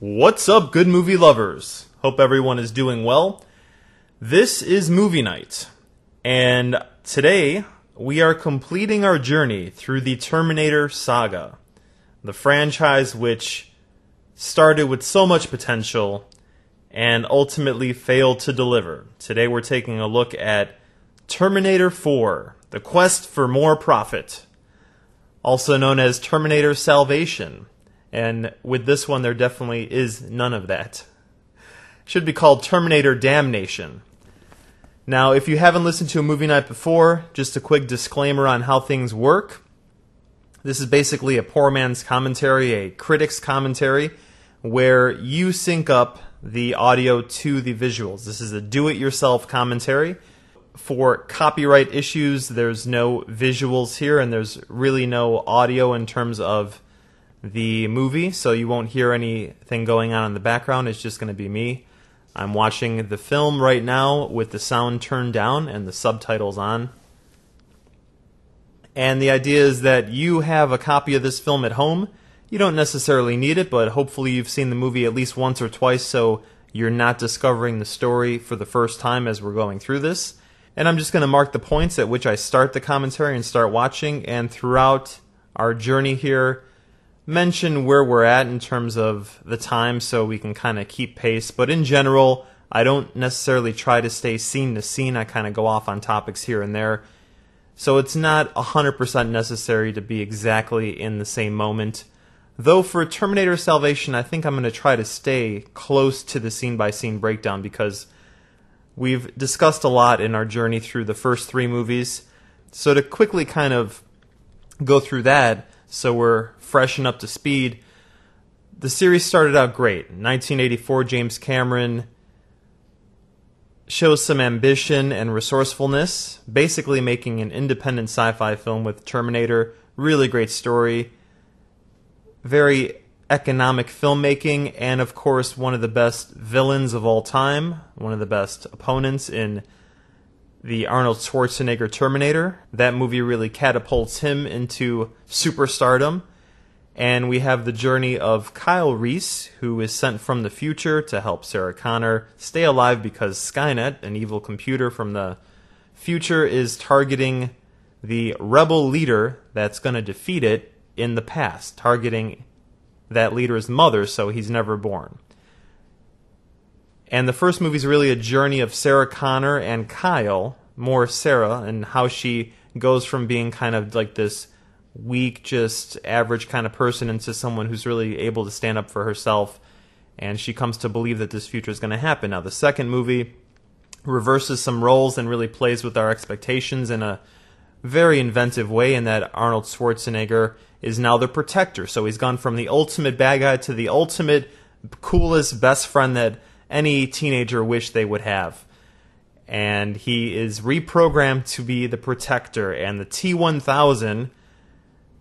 What's up, good movie lovers? Hope everyone is doing well. This is movie night, and today we are completing our journey through the Terminator saga, the franchise which started with so much potential and ultimately failed to deliver. Today we're taking a look at Terminator 4, The Quest for More Profit, also known as Terminator Salvation. And with this one, there definitely is none of that. Should be called Terminator Damnation. Now, if you haven't listened to a movie night before, just a quick disclaimer on how things work. This is basically a poor man's commentary, a critic's commentary, where you sync up the audio to the visuals. This is a do-it-yourself commentary. For copyright issues, there's no visuals here, and there's really no audio in terms of the movie, so you won't hear anything going on in the background. It's just going to be me. I'm watching the film right now with the sound turned down and the subtitles on. And the idea is that you have a copy of this film at home. You don't necessarily need it, but hopefully you've seen the movie at least once or twice, so you're not discovering the story for the first time as we're going through this. And I'm just going to mark the points at which I start the commentary and start watching, and throughout our journey here, mention where we're at in terms of the time so we can kind of keep pace. But in general, I don't necessarily try to stay scene to scene. I kind of go off on topics here and there. So it's not 100% necessary to be exactly in the same moment. Though for Terminator Salvation, I think I'm going to try to stay close to the scene-by-scene breakdown because we've discussed a lot in our journey through the first three movies. So to quickly kind of go through that, so we're fresh and up to speed. The series started out great. In 1984, James Cameron shows some ambition and resourcefulness, basically making an independent sci-fi film with Terminator. Really great story. Very economic filmmaking, and of course one of the best villains of all time, one of the best opponents in the Arnold Schwarzenegger Terminator. That movie really catapults him into superstardom. And we have the journey of Kyle Reese, who is sent from the future to help Sarah Connor stay alive because Skynet, an evil computer from the future, is targeting the rebel leader that's going to defeat it in the past, targeting that leader's mother so he's never born. And the first movie is really a journey of Sarah Connor and Kyle, more Sarah, and how she goes from being kind of like this weak, just average kind of person into someone who's really able to stand up for herself, and she comes to believe that this future is going to happen. Now, the second movie reverses some roles and really plays with our expectations in a very inventive way, in that Arnold Schwarzenegger is now the protector. So he's gone from the ultimate bad guy to the ultimate coolest best friend that any teenager wished they would have. And he is reprogrammed to be the protector, and the T-1000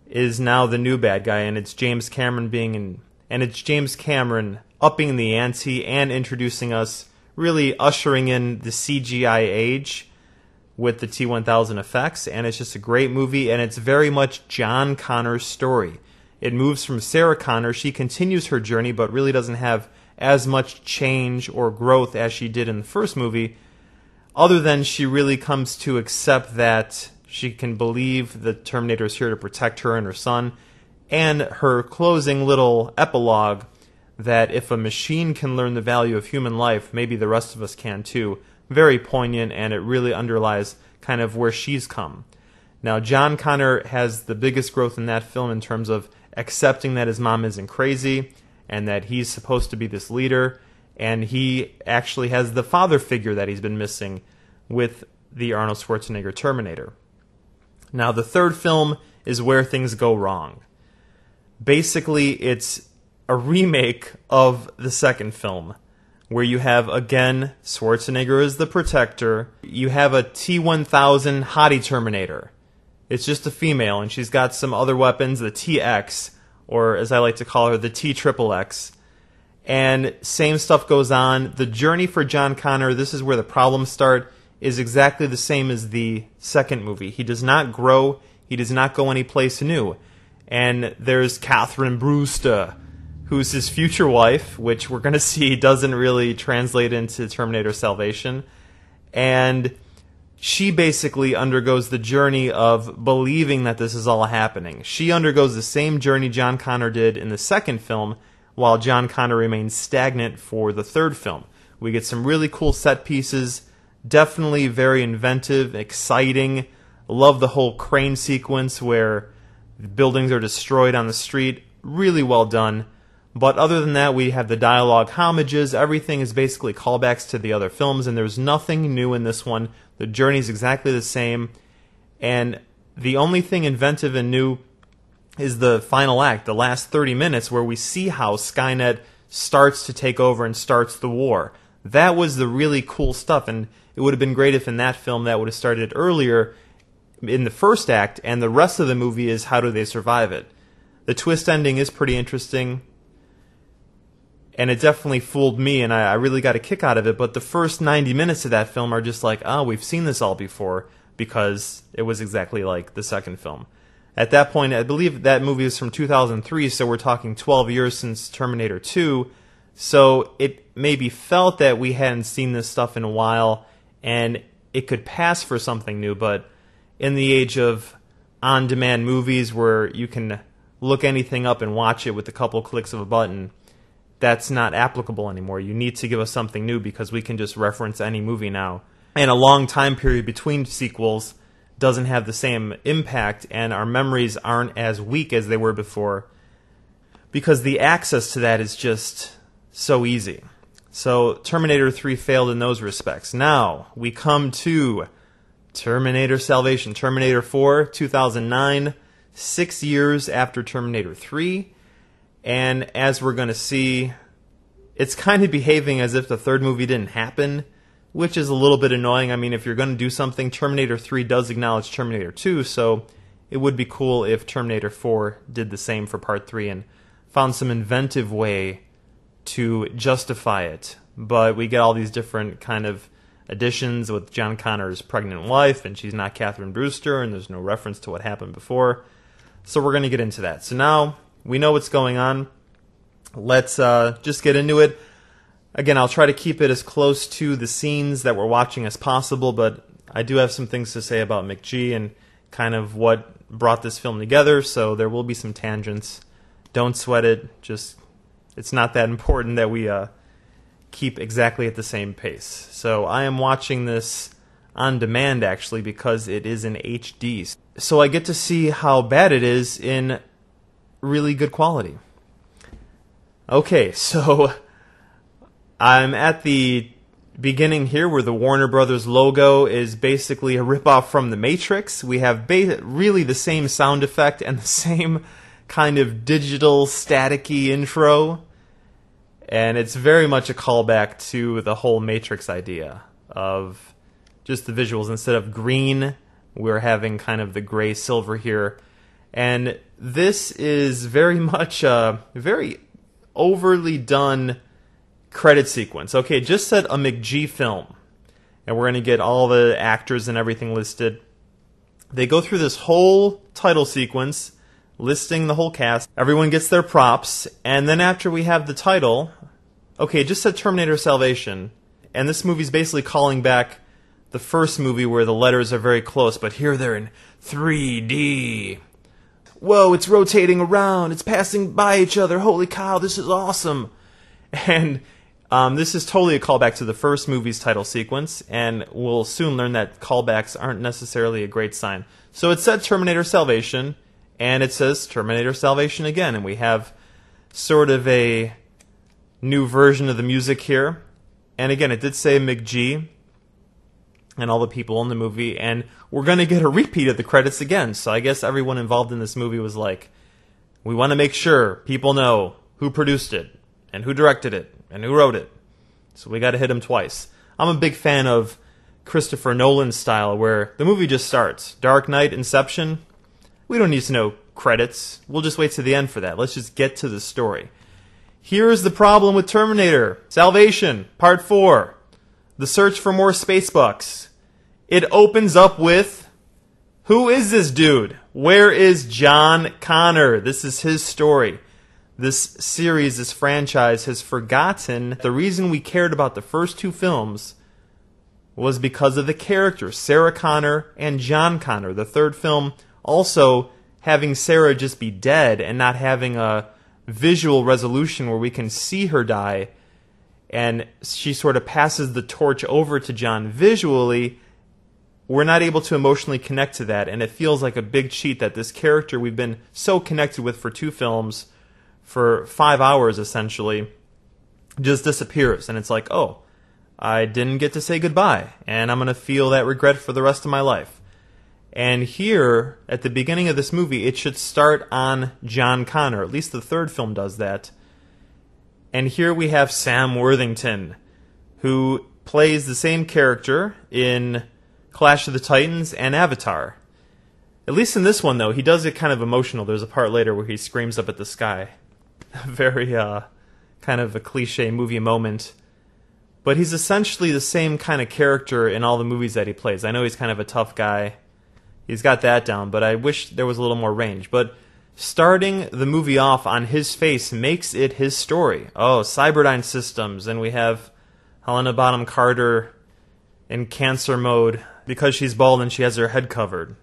is now the new bad guy, and it's James Cameron upping the ante and introducing us, really ushering in the CGI age with the T-1000 effects. And it's just a great movie, and it's very much John Connor's story. It moves from Sarah Connor. She continues her journey, but really doesn't have as much change or growth as she did in the first movie, other than she really comes to accept that she can believe the Terminator is here to protect her and her son, and her closing little epilogue that if a machine can learn the value of human life, maybe the rest of us can too. Very poignant, and it really underlies kind of where she's come. Now, John Connor has the biggest growth in that film in terms of accepting that his mom isn't crazy and that he's supposed to be this leader, and he actually has the father figure that he's been missing with the Arnold Schwarzenegger Terminator. Now, the third film is where things go wrong. Basically, it's a remake of the second film, where you have, again, Schwarzenegger as the protector. You have a T-1000 hottie Terminator. It's just a female, and she's got some other weapons, the TX, or as I like to call her, the T-XXX. And same stuff goes on. The journey for John Connor, this is where the problems start, is exactly the same as the second movie. He does not grow. He does not go any place new. And there's Catherine Brewster, who's his future wife, which we're going to see doesn't really translate into Terminator Salvation. And she basically undergoes the journey of believing that this is all happening. She undergoes the same journey John Connor did in the second film, while John Connor remains stagnant for the third film. We get some really cool set pieces, definitely very inventive, exciting. Love the whole crane sequence where buildings are destroyed on the street. Really well done. But other than that, we have the dialogue homages. Everything is basically callbacks to the other films, and there's nothing new in this one. The journey's exactly the same. And the only thing inventive and new is the final act, the last 30 minutes, where we see how Skynet starts to take over and starts the war. That was the really cool stuff, and it would have been great if in that film that would have started earlier in the first act, and the rest of the movie is how do they survive it. The twist ending is pretty interesting, and it definitely fooled me, and I really got a kick out of it, but the first 90 minutes of that film are just like, oh, we've seen this all before, because it was exactly like the second film. At that point, I believe that movie is from 2003, so we're talking 12 years since Terminator 2, so it maybe felt that we hadn't seen this stuff in a while, and it could pass for something new, but in the age of on-demand movies where you can look anything up and watch it with a couple clicks of a button, that's not applicable anymore. You need to give us something new because we can just reference any movie now. And a long time period between sequels doesn't have the same impact, and our memories aren't as weak as they were before because the access to that is just so easy. So Terminator 3 failed in those respects. Now we come to Terminator Salvation. Terminator 4, 2009, 6 years after Terminator 3. And as we're going to see, it's kind of behaving as if the third movie didn't happen, which is a little bit annoying. I mean, if you're going to do something, Terminator 3 does acknowledge Terminator 2, so it would be cool if Terminator 4 did the same for Part 3 and found some inventive way to justify it. But we get all these different kind of additions with John Connor's pregnant wife, and she's not Catherine Brewster, and there's no reference to what happened before. So we're going to get into that. So now we know what's going on. Let's just get into it. Again, I'll try to keep it as close to the scenes that we're watching as possible, but I do have some things to say about McG and kind of what brought this film together, so there will be some tangents. Don't sweat it. Just, it's not that important that we keep exactly at the same pace. So I am watching this on demand, actually, because it is in HD. So I get to see how bad it is in really good quality. Okay, so I'm at the beginning here where the Warner Brothers logo is basically a ripoff from The Matrix. We have really the same sound effect and the same kind of digital staticky intro. And it's very much a callback to the whole Matrix idea of just the visuals. Instead of green, we're having kind of the gray silver here. And this is very much a very overly done credit sequence. Okay, just said a McG film. And we're going to get all the actors and everything listed. They go through this whole title sequence, listing the whole cast. Everyone gets their props. And then after we have the title, okay, it just said Terminator Salvation. And this movie's basically calling back the first movie where the letters are very close, but here they're in 3D. Whoa, it's rotating around. It's passing by each other. Holy cow, this is awesome. And this is totally a callback to the first movie's title sequence, and we'll soon learn that callbacks aren't necessarily a great sign. So it said Terminator Salvation, and it says Terminator Salvation again, and we have sort of a new version of the music here. And again, it did say McG and all the people in the movie, and we're going to get a repeat of the credits again. So I guess everyone involved in this movie was like, we want to make sure people know who produced it, and who directed it, and who wrote it. So we got to hit them twice. I'm a big fan of Christopher Nolan's style, where the movie just starts. Dark Knight, Inception, we don't need to know credits. We'll just wait to the end for that. Let's just get to the story. Here is the problem with Terminator Salvation, Part 4. The search for more space bucks. It opens up with, who is this dude? Where is John Connor? This is his story. this series, this franchise, has forgotten the reason we cared about the first two films was because of the characters, Sarah Connor and John Connor. The third film also having Sarah just be dead and not having a visual resolution where we can see her die, and she sort of passes the torch over to John visually. We're not able to emotionally connect to that, and it feels like a big cheat that this character we've been so connected with for two films, for 5 hours essentially, just disappears. And it's like, oh, I didn't get to say goodbye, and I'm going to feel that regret for the rest of my life. And here, at the beginning of this movie, it should start on John Connor. At least the third film does that. And here we have Sam Worthington, who plays the same character in Clash of the Titans and Avatar. At least in this one, though, he does get kind of emotional. There's a part later where he screams up at the sky. Very, kind of a cliche movie moment. But he's essentially the same kind of character in all the movies that he plays. I know he's kind of a tough guy. He's got that down, but I wish there was a little more range. But starting the movie off on his face makes it his story. Oh, Cyberdyne Systems, and we have Helena Bonham Carter in cancer mode because she's bald and she has her head covered.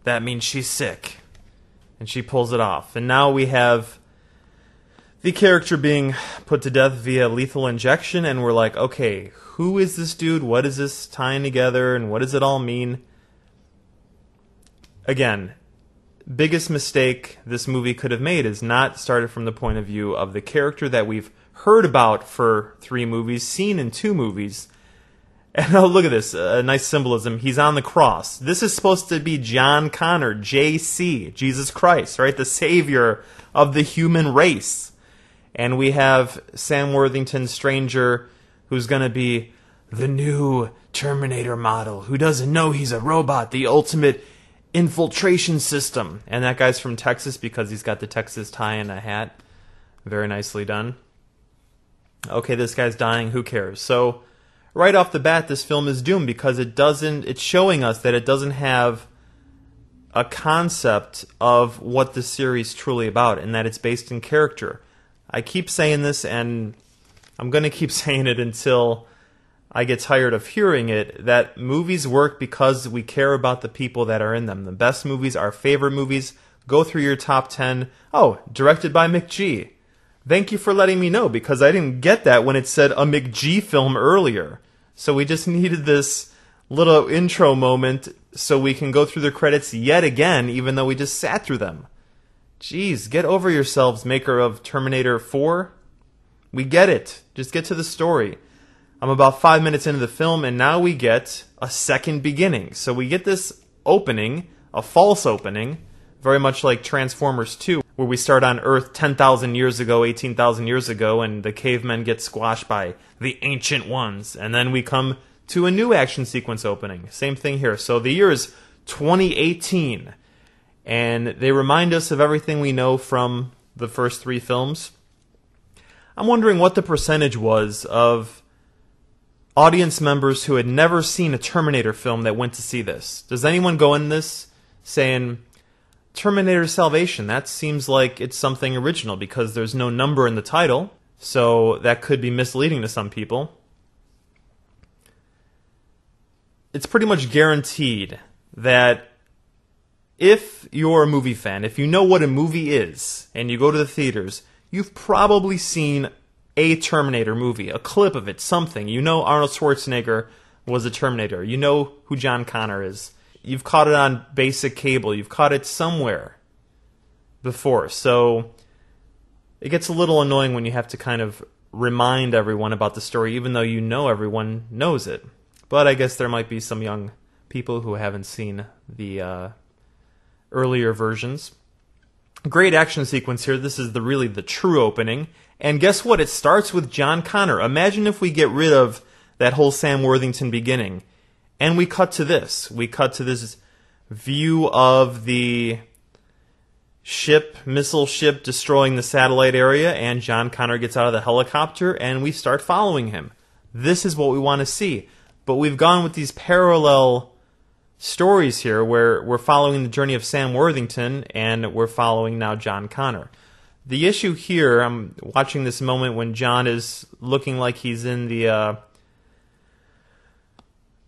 That means she's sick. And she pulls it off. And now we have the character being put to death via lethal injection, and we're like, okay, who is this dude? What is this tying together, and what does it all mean? Again, biggest mistake this movie could have made is not started from the point of view of the character that we've heard about for 3 movies, seen in 2 movies. And oh, look at this, a nice symbolism. He's on the cross. This is supposed to be John Connor, JC, Jesus Christ, right? The savior of the human race. And we have Sam Worthington, Stranger, who's going to be the new Terminator model, who doesn't know he's a robot, the ultimate infiltration system. And that guy's from Texas because he's got the Texas tie and a hat. Very nicely done. Okay, this guy's dying, who cares? So right off the bat, this film is doomed because it's showing us that it doesn't have a concept of what the series is truly about, and that it's based in character. I keep saying this, and I'm going to keep saying it until I get tired of hearing it, that movies work because we care about the people that are in them. The best movies, our favorite movies, go through your top 10. Oh, directed by McG. Thank you for letting me know, because I didn't get that when it said a McG film earlier. So we just needed this little intro moment so we can go through the credits yet again, even though we just sat through them. Jeez, get over yourselves, maker of Terminator 4. We get it. Just get to the story. I'm about 5 minutes into the film, and now we get a second beginning. So we get this opening, a false opening, very much like Transformers 2, where we start on Earth 10,000 years ago, 18,000 years ago, and the cavemen get squashed by the Ancient Ones. And then we come to a new action sequence opening. Same thing here. So the year is 2018. And they remind us of everything we know from the first 3 films. I'm wondering what the percentage was of audience members who had never seen a Terminator film that went to see this. Does anyone go in this saying, Terminator Salvation, that seems like it's something original because there's no number in the title, so that could be misleading to some people. It's pretty much guaranteed that if you're a movie fan, if you know what a movie is, and you go to the theaters, you've probably seen a Terminator movie, a clip of it, something. You know Arnold Schwarzenegger was a Terminator. You know who John Connor is. You've caught it on basic cable. You've caught it somewhere before. So it gets a little annoying when you have to kind of remind everyone about the story, even though you know everyone knows it. But I guess there might be some young people who haven't seen the earlier versions. Great action sequence here. This is really the true opening. And guess what? It starts with John Connor. Imagine if we get rid of that whole Sam Worthington beginning, and we cut to this. We cut to this view of the missile ship destroying the satellite area, and John Connor gets out of the helicopter, and we start following him. This is what we want to see. But we've gone with these parallel stories here where we're following the journey of Sam Worthington, and we're following now John Connor. The issue here, I'm watching this moment when John is looking like he's in the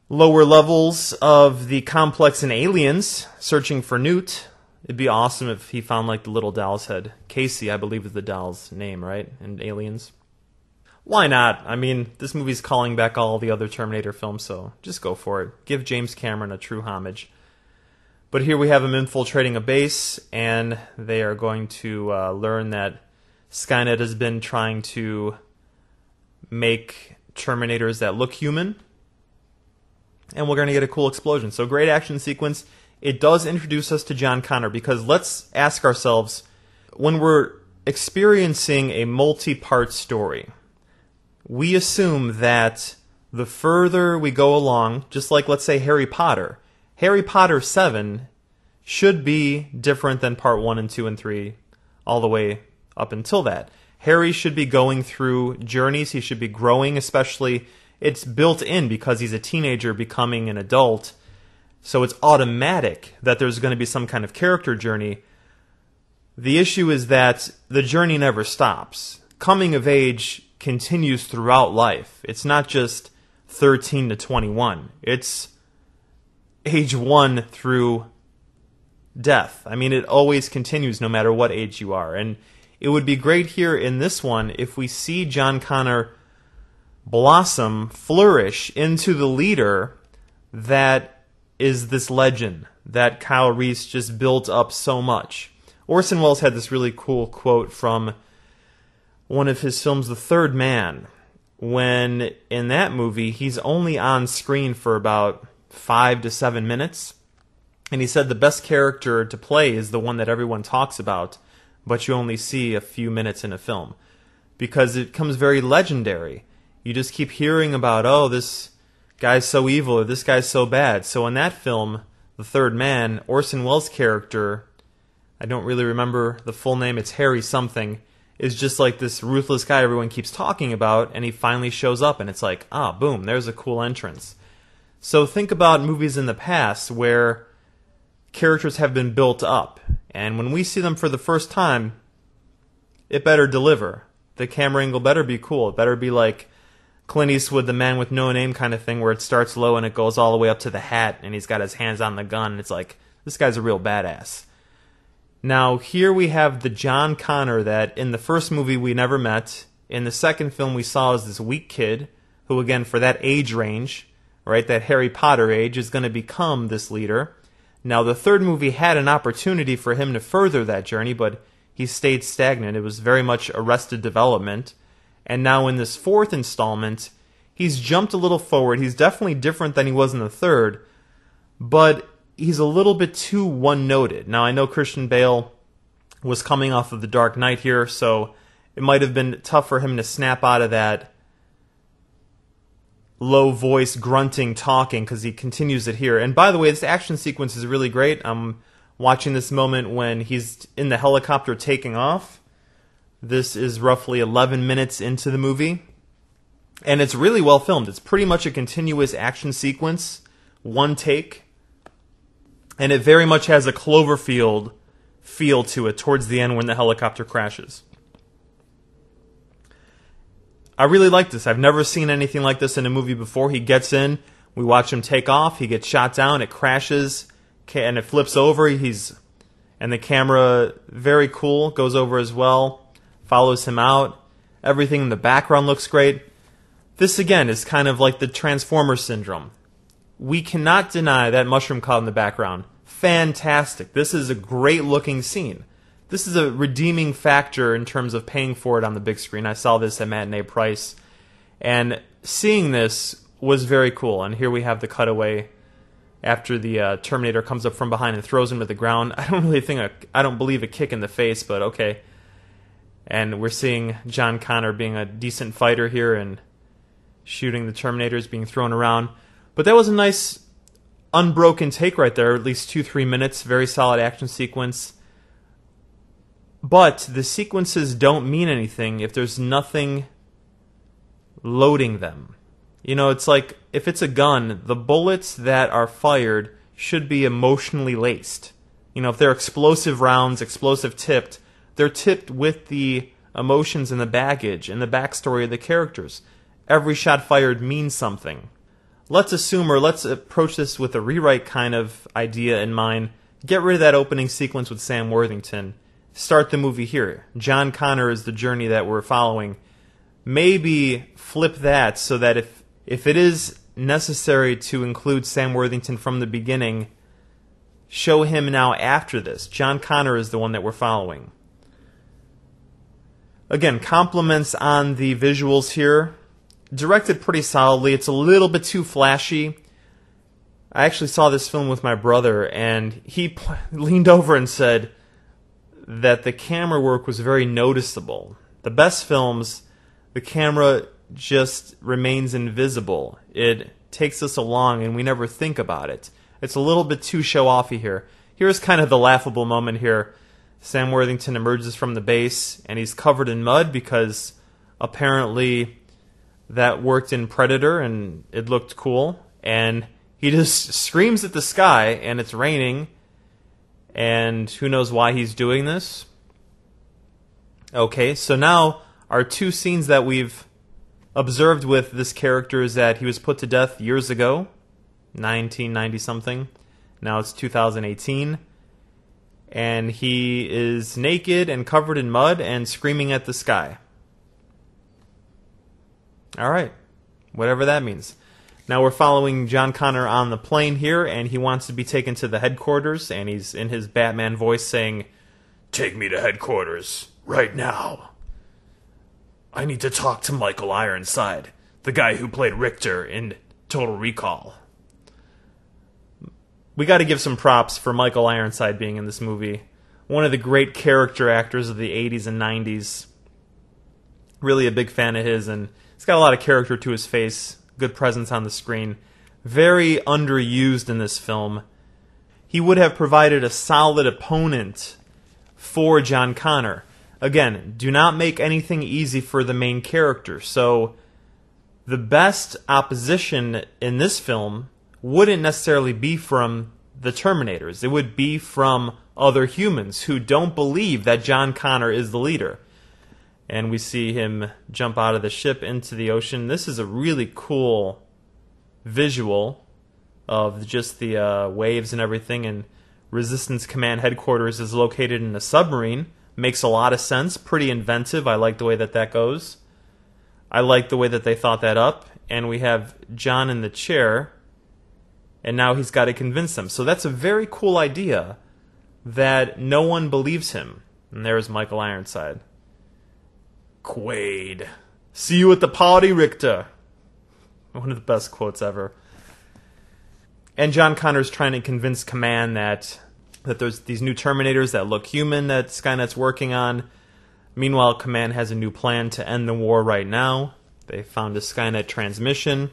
lower levels of the complex in Aliens, searching for Newt. It'd be awesome if he found like the little doll's head. Casey, I believe, is the doll's name, right? In Aliens. Why not? I mean, this movie's calling back all the other Terminator films, so just go for it. Give James Cameron a true homage. But here we have him infiltrating a base, and they are going to learn that Skynet has been trying to make Terminators that look human. And we're going to get a cool explosion. So great action sequence. It does introduce us to John Connor, because let's ask ourselves, when we're experiencing a multi-part story, we assume that the further we go along, just like, let's say, Harry Potter 7 should be different than part 1 and 2 and 3 all the way up until that. Harry should be going through journeys. He should be growing, especially it's built in because he's a teenager becoming an adult. So it's automatic that there's going to be some kind of character journey. The issue is that the journey never stops. Coming of age continues throughout life. It's not just 13 to 21. It's age 1 through death. I mean, it always continues no matter what age you are. And it would be great here in this one if we see John Connor blossom, flourish into the leader that is this legend that Kyle Reese just built up so much. Orson Welles had this really cool quote from one of his films, The Third Man, when in that movie he's only on screen for about 5 to 7 minutes. And he said the best character to play is the one that everyone talks about, but you only see a few minutes in a film. Because it becomes very legendary. You just keep hearing about, oh, this guy's so evil, or this guy's so bad. So in that film, The Third Man, Orson Welles' character, I don't really remember the full name, it's Harry something, is just like this ruthless guy everyone keeps talking about, and he finally shows up, and it's like, ah, boom, there's a cool entrance. So think about movies in the past where characters have been built up, and when we see them for the first time, it better deliver. The camera angle better be cool. It better be like Clint Eastwood, The Man with No Name kind of thing, where it starts low and it goes all the way up to the hat, and he's got his hands on the gun, and it's like, this guy's a real badass. Now, here we have the John Connor that in the first movie we never met. In the second film we saw as this weak kid, who again, for that age range, right, that Harry Potter age, is going to become this leader. Now, the third movie had an opportunity for him to further that journey, but he stayed stagnant. It was very much arrested development. And now in this fourth installment, he's jumped a little forward. He's definitely different than he was in the third, but he's a little bit too one-noted. Now, I know Christian Bale was coming off of The Dark Knight here, so it might have been tough for him to snap out of that low voice, grunting, talking, because he continues it here. And by the way, this action sequence is really great. I'm watching this moment when he's in the helicopter taking off. This is roughly 11 minutes into the movie, and it's really well filmed. It's pretty much a continuous action sequence, one take. And it very much has a Cloverfield feel to it towards the end when the helicopter crashes. I really like this. I've never seen anything like this in a movie before. He gets in, we watch him take off, he gets shot down, it crashes, and it flips over. And the camera, very cool, goes over as well, follows him out. Everything in the background looks great. This, again, is kind of like the Transformer syndrome. We cannot deny that mushroom cloud in the background. Fantastic. This is a great looking scene. This is a redeeming factor in terms of paying for it on the big screen. I saw this at matinee price, and seeing this was very cool. And here we have the cutaway after the Terminator comes up from behind and throws him to the ground. I don't believe a kick in the face, but okay. And we're seeing John Connor being a decent fighter here and shooting the Terminators being thrown around. But that was a nice unbroken take right there, at least 2-3 minutes, very solid action sequence. But the sequences don't mean anything if there's nothing loading them. You know, it's like, if it's a gun, the bullets that are fired should be emotionally laced. You know, if they're explosive rounds, explosive tipped, they're tipped with the emotions and the baggage and the backstory of the characters. Every shot fired means something. Let's assume, or let's approach this with a rewrite kind of idea in mind. Get rid of that opening sequence with Sam Worthington. Start the movie here. John Connor is the journey that we're following. Maybe flip that so that if it is necessary to include Sam Worthington from the beginning, show him now after this. John Connor is the one that we're following. Again, compliments on the visuals here. Directed pretty solidly. It's a little bit too flashy. I actually saw this film with my brother, and he leaned over and said that the camera work was very noticeable. The best films, the camera just remains invisible. It takes us along, and we never think about it. It's a little bit too show-offy here. Here's kind of the laughable moment here. Sam Worthington emerges from the base, and he's covered in mud because apparently that worked in Predator, and it looked cool. And he just screams at the sky, and it's raining, and who knows why he's doing this. Okay, so now our two scenes that we've observed with this character is that he was put to death years ago, 1990-something. Now it's 2018. And he is naked and covered in mud and screaming at the sky. All right, whatever that means. Now we're following John Connor on the plane here, and he wants to be taken to the headquarters, and he's in his Batman voice saying, "Take me to headquarters, right now. I need to talk to Michael Ironside, the guy who played Richter in Total Recall." We got to give some props for Michael Ironside being in this movie. One of the great character actors of the 80s and 90s. Really a big fan of his, and he's got a lot of character to his face. Good presence on the screen. Very underused in this film. He would have provided a solid opponent for John Connor. Again, do not make anything easy for the main character. So the best opposition in this film wouldn't necessarily be from the Terminators. It would be from other humans who don't believe that John Connor is the leader. And we see him jump out of the ship into the ocean. This is a really cool visual of just the waves and everything. And Resistance Command Headquarters is located in a submarine. Makes a lot of sense. Pretty inventive. I like the way that goes. I like the way that they thought that up. And we have John in the chair. And now he's got to convince them. So that's a very cool idea that no one believes him. And there's Michael Ironside. Quaid. See you at the party, Richter. One of the best quotes ever. And John Connor's trying to convince Command that there's these new Terminators that look human that Skynet's working on. Meanwhile, Command has a new plan to end the war right now. They found a Skynet transmission.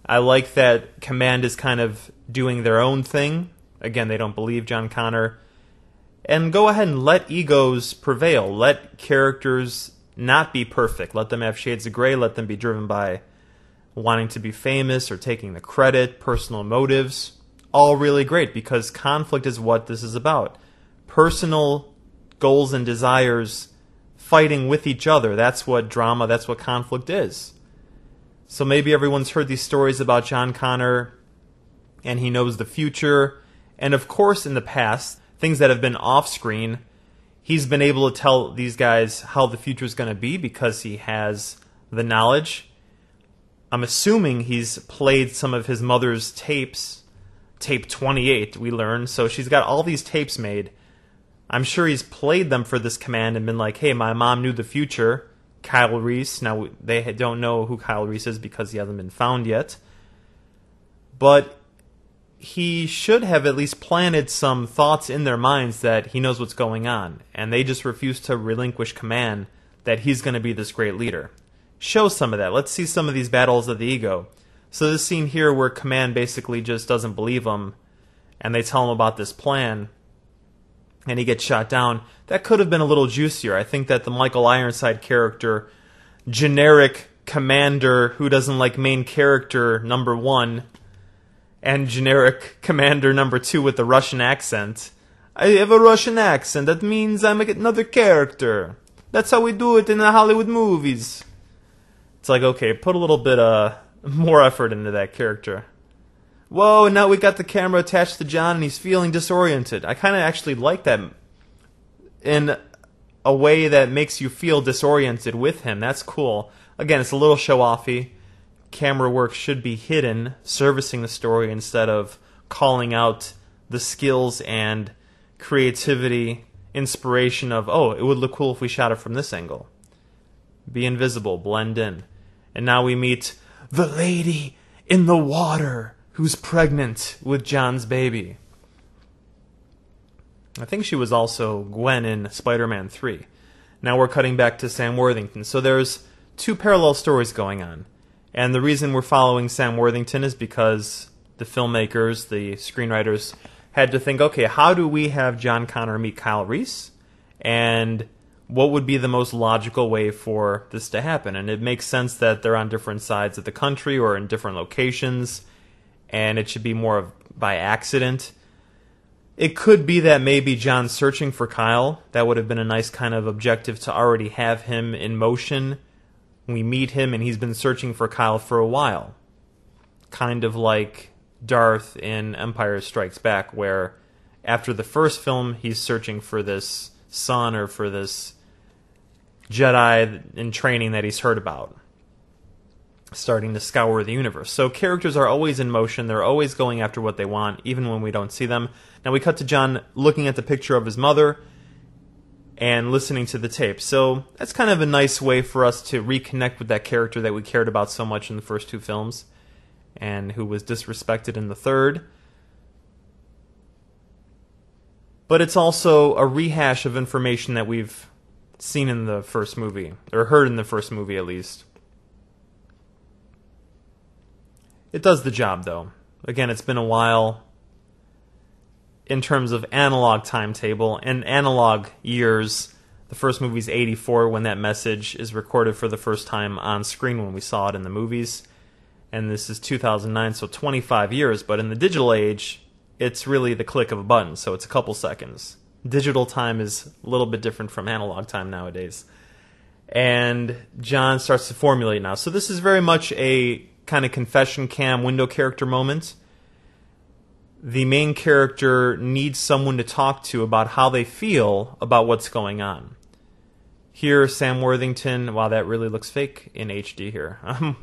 I like that Command is kind of doing their own thing. Again, they don't believe John Connor. And go ahead and let egos prevail. Let characters not be perfect. Let them have shades of gray. Let them be driven by wanting to be famous or taking the credit, personal motives. All really great because conflict is what this is about. Personal goals and desires fighting with each other. That's what drama, that's what conflict is. So maybe everyone's heard these stories about John Connor and he knows the future. And of course, in the past, things that have been off-screen, he's been able to tell these guys how the future is going to be because he has the knowledge. I'm assuming he's played some of his mother's tapes. Tape 28, we learn. So she's got all these tapes made. I'm sure he's played them for this Command and been like, hey, my mom knew the future. Kyle Reese. Now, they don't know who Kyle Reese is because he hasn't been found yet. But he should have at least planted some thoughts in their minds that he knows what's going on. And they just refuse to relinquish command that he's going to be this great leader. Show some of that. Let's see some of these battles of the ego. So this scene here where Command basically just doesn't believe him and they tell him about this plan and he gets shot down, that could have been a little juicier. I think that the Michael Ironside character, generic commander who doesn't like main character number 1, and generic commander number 2 with the Russian accent, I have a Russian accent. That means I'm another character. That's how we do it in the Hollywood movies. It's like, okay, put a little bit more effort into that character. Whoa, now we got the camera attached to John and he's feeling disoriented. I kind of actually like that in a way that makes you feel disoriented with him. That's cool. Again, it's a little show-offy. Camera work should be hidden, servicing the story instead of calling out the skills and creativity, inspiration of, oh, it would look cool if we shot it from this angle. Be invisible, blend in. And now we meet the lady in the water who's pregnant with John's baby. I think she was also Gwen in Spider-Man 3. Now we're cutting back to Sam Worthington. So there's two parallel stories going on. And the reason we're following Sam Worthington is because the filmmakers, the screenwriters, had to think, okay, how do we have John Connor meet Kyle Reese? And what would be the most logical way for this to happen? And it makes sense that they're on different sides of the country or in different locations, and it should be more of by accident. It could be that maybe John's searching for Kyle. That would have been a nice kind of objective to already have him in motion. We meet him, and he's been searching for Kyle for a while. Kind of like Darth in Empire Strikes Back, where after the first film, he's searching for this son or for this Jedi in training that he's heard about, starting to scour the universe. So characters are always in motion. They're always going after what they want, even when we don't see them. Now we cut to John looking at the picture of his mother and listening to the tape. So that's kind of a nice way for us to reconnect with that character that we cared about so much in the first two films and who was disrespected in the third. But it's also a rehash of information that we've seen in the first movie, or heard in the first movie at least. It does the job, though. Again, it's been a while in terms of analog timetable and analog years. The first movie's 84 when that message is recorded for the first time on screen when we saw it in the movies. And this is 2009, so 25 years. But in the digital age, it's really the click of a button, so it's a couple seconds. Digital time is a little bit different from analog time nowadays. And John starts to formulate now. So this is very much a kind of confession cam window character moment. The main character needs someone to talk to about how they feel about what's going on. Here, Sam Worthington, wow, that really looks fake in HD here.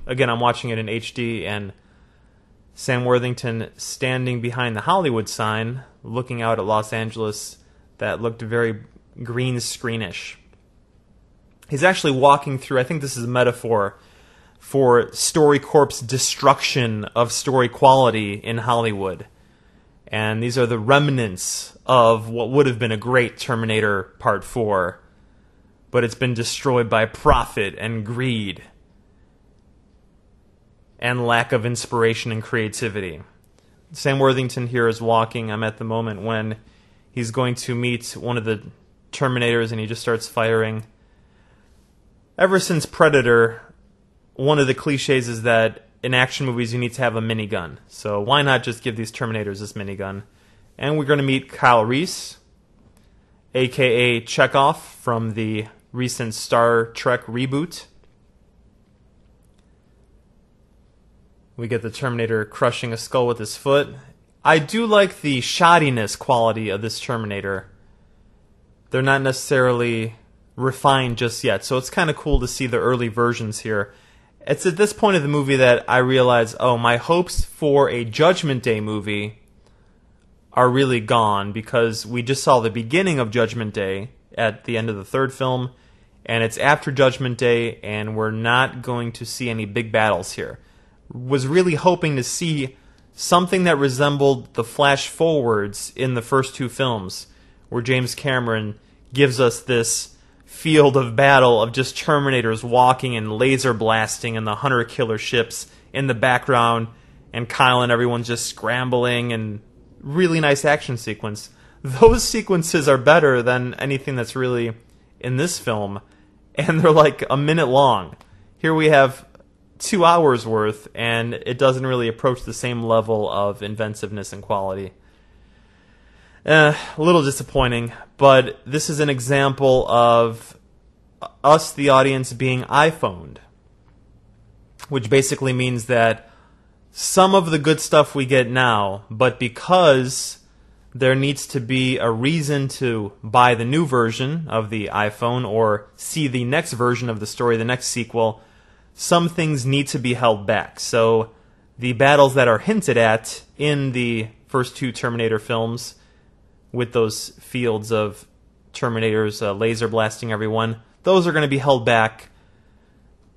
Again, I'm watching it in HD, and Sam Worthington standing behind the Hollywood sign, looking out at Los Angeles, that looked very green screenish. He's actually walking through, I think this is a metaphor for StoryCorp's destruction of story quality in Hollywood. And these are the remnants of what would have been a great Terminator Part 4, but it's been destroyed by profit and greed and lack of inspiration and creativity. Sam Worthington here is walking. I'm at the moment when he's going to meet one of the Terminators, and he just starts firing. Ever since Predator, one of the cliches is that in action movies you need to have a minigun. So why not just give these Terminators this minigun? And we're going to meet Kyle Reese, a.k.a. Chekhov from the recent Star Trek reboot. We get the Terminator crushing a skull with his foot. I do like the shoddiness quality of this Terminator. They're not necessarily refined just yet, so it's kind of cool to see the early versions here. It's at this point of the movie that I realize, oh, my hopes for a Judgment Day movie are really gone, because we just saw the beginning of Judgment Day at the end of the third film, and it's after Judgment Day, and we're not going to see any big battles here. Was really hoping to see something that resembled the flash forwards in the first two films, where James Cameron gives us this field of battle of just Terminators walking and laser blasting and the hunter-killer ships in the background, and Kyle and everyone just scrambling, and really nice action sequence. Those sequences are better than anything that's really in this film, and they're like a minute long. Here we have 2 hours worth, and it doesn't really approach the same level of inventiveness and quality. A little disappointing, but this is an example of us, the audience, being iPhoned, which basically means that some of the good stuff we get now, but because there needs to be a reason to buy the new version of the iPhone or see the next version of the story, the next sequel, some things need to be held back. So the battles that are hinted at in the first two Terminator films, with those fields of Terminators laser blasting everyone, those are going to be held back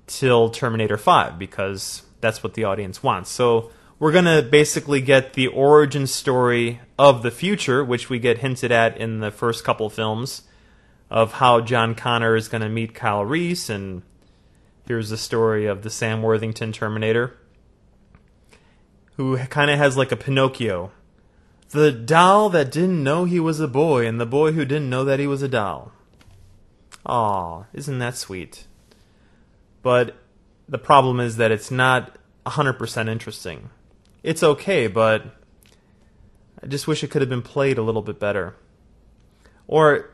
till Terminator 5 because that's what the audience wants. So we're going to basically get the origin story of the future, which we get hinted at in the first couple films, of how John Connor is going to meet Kyle Reese, and here's the story of the Sam Worthington Terminator, who kind of has like a Pinocchio. The doll that didn't know he was a boy, and the boy who didn't know that he was a doll. Aw, isn't that sweet? But the problem is that it's not 100% interesting. It's okay, but I just wish it could have been played a little bit better. Or,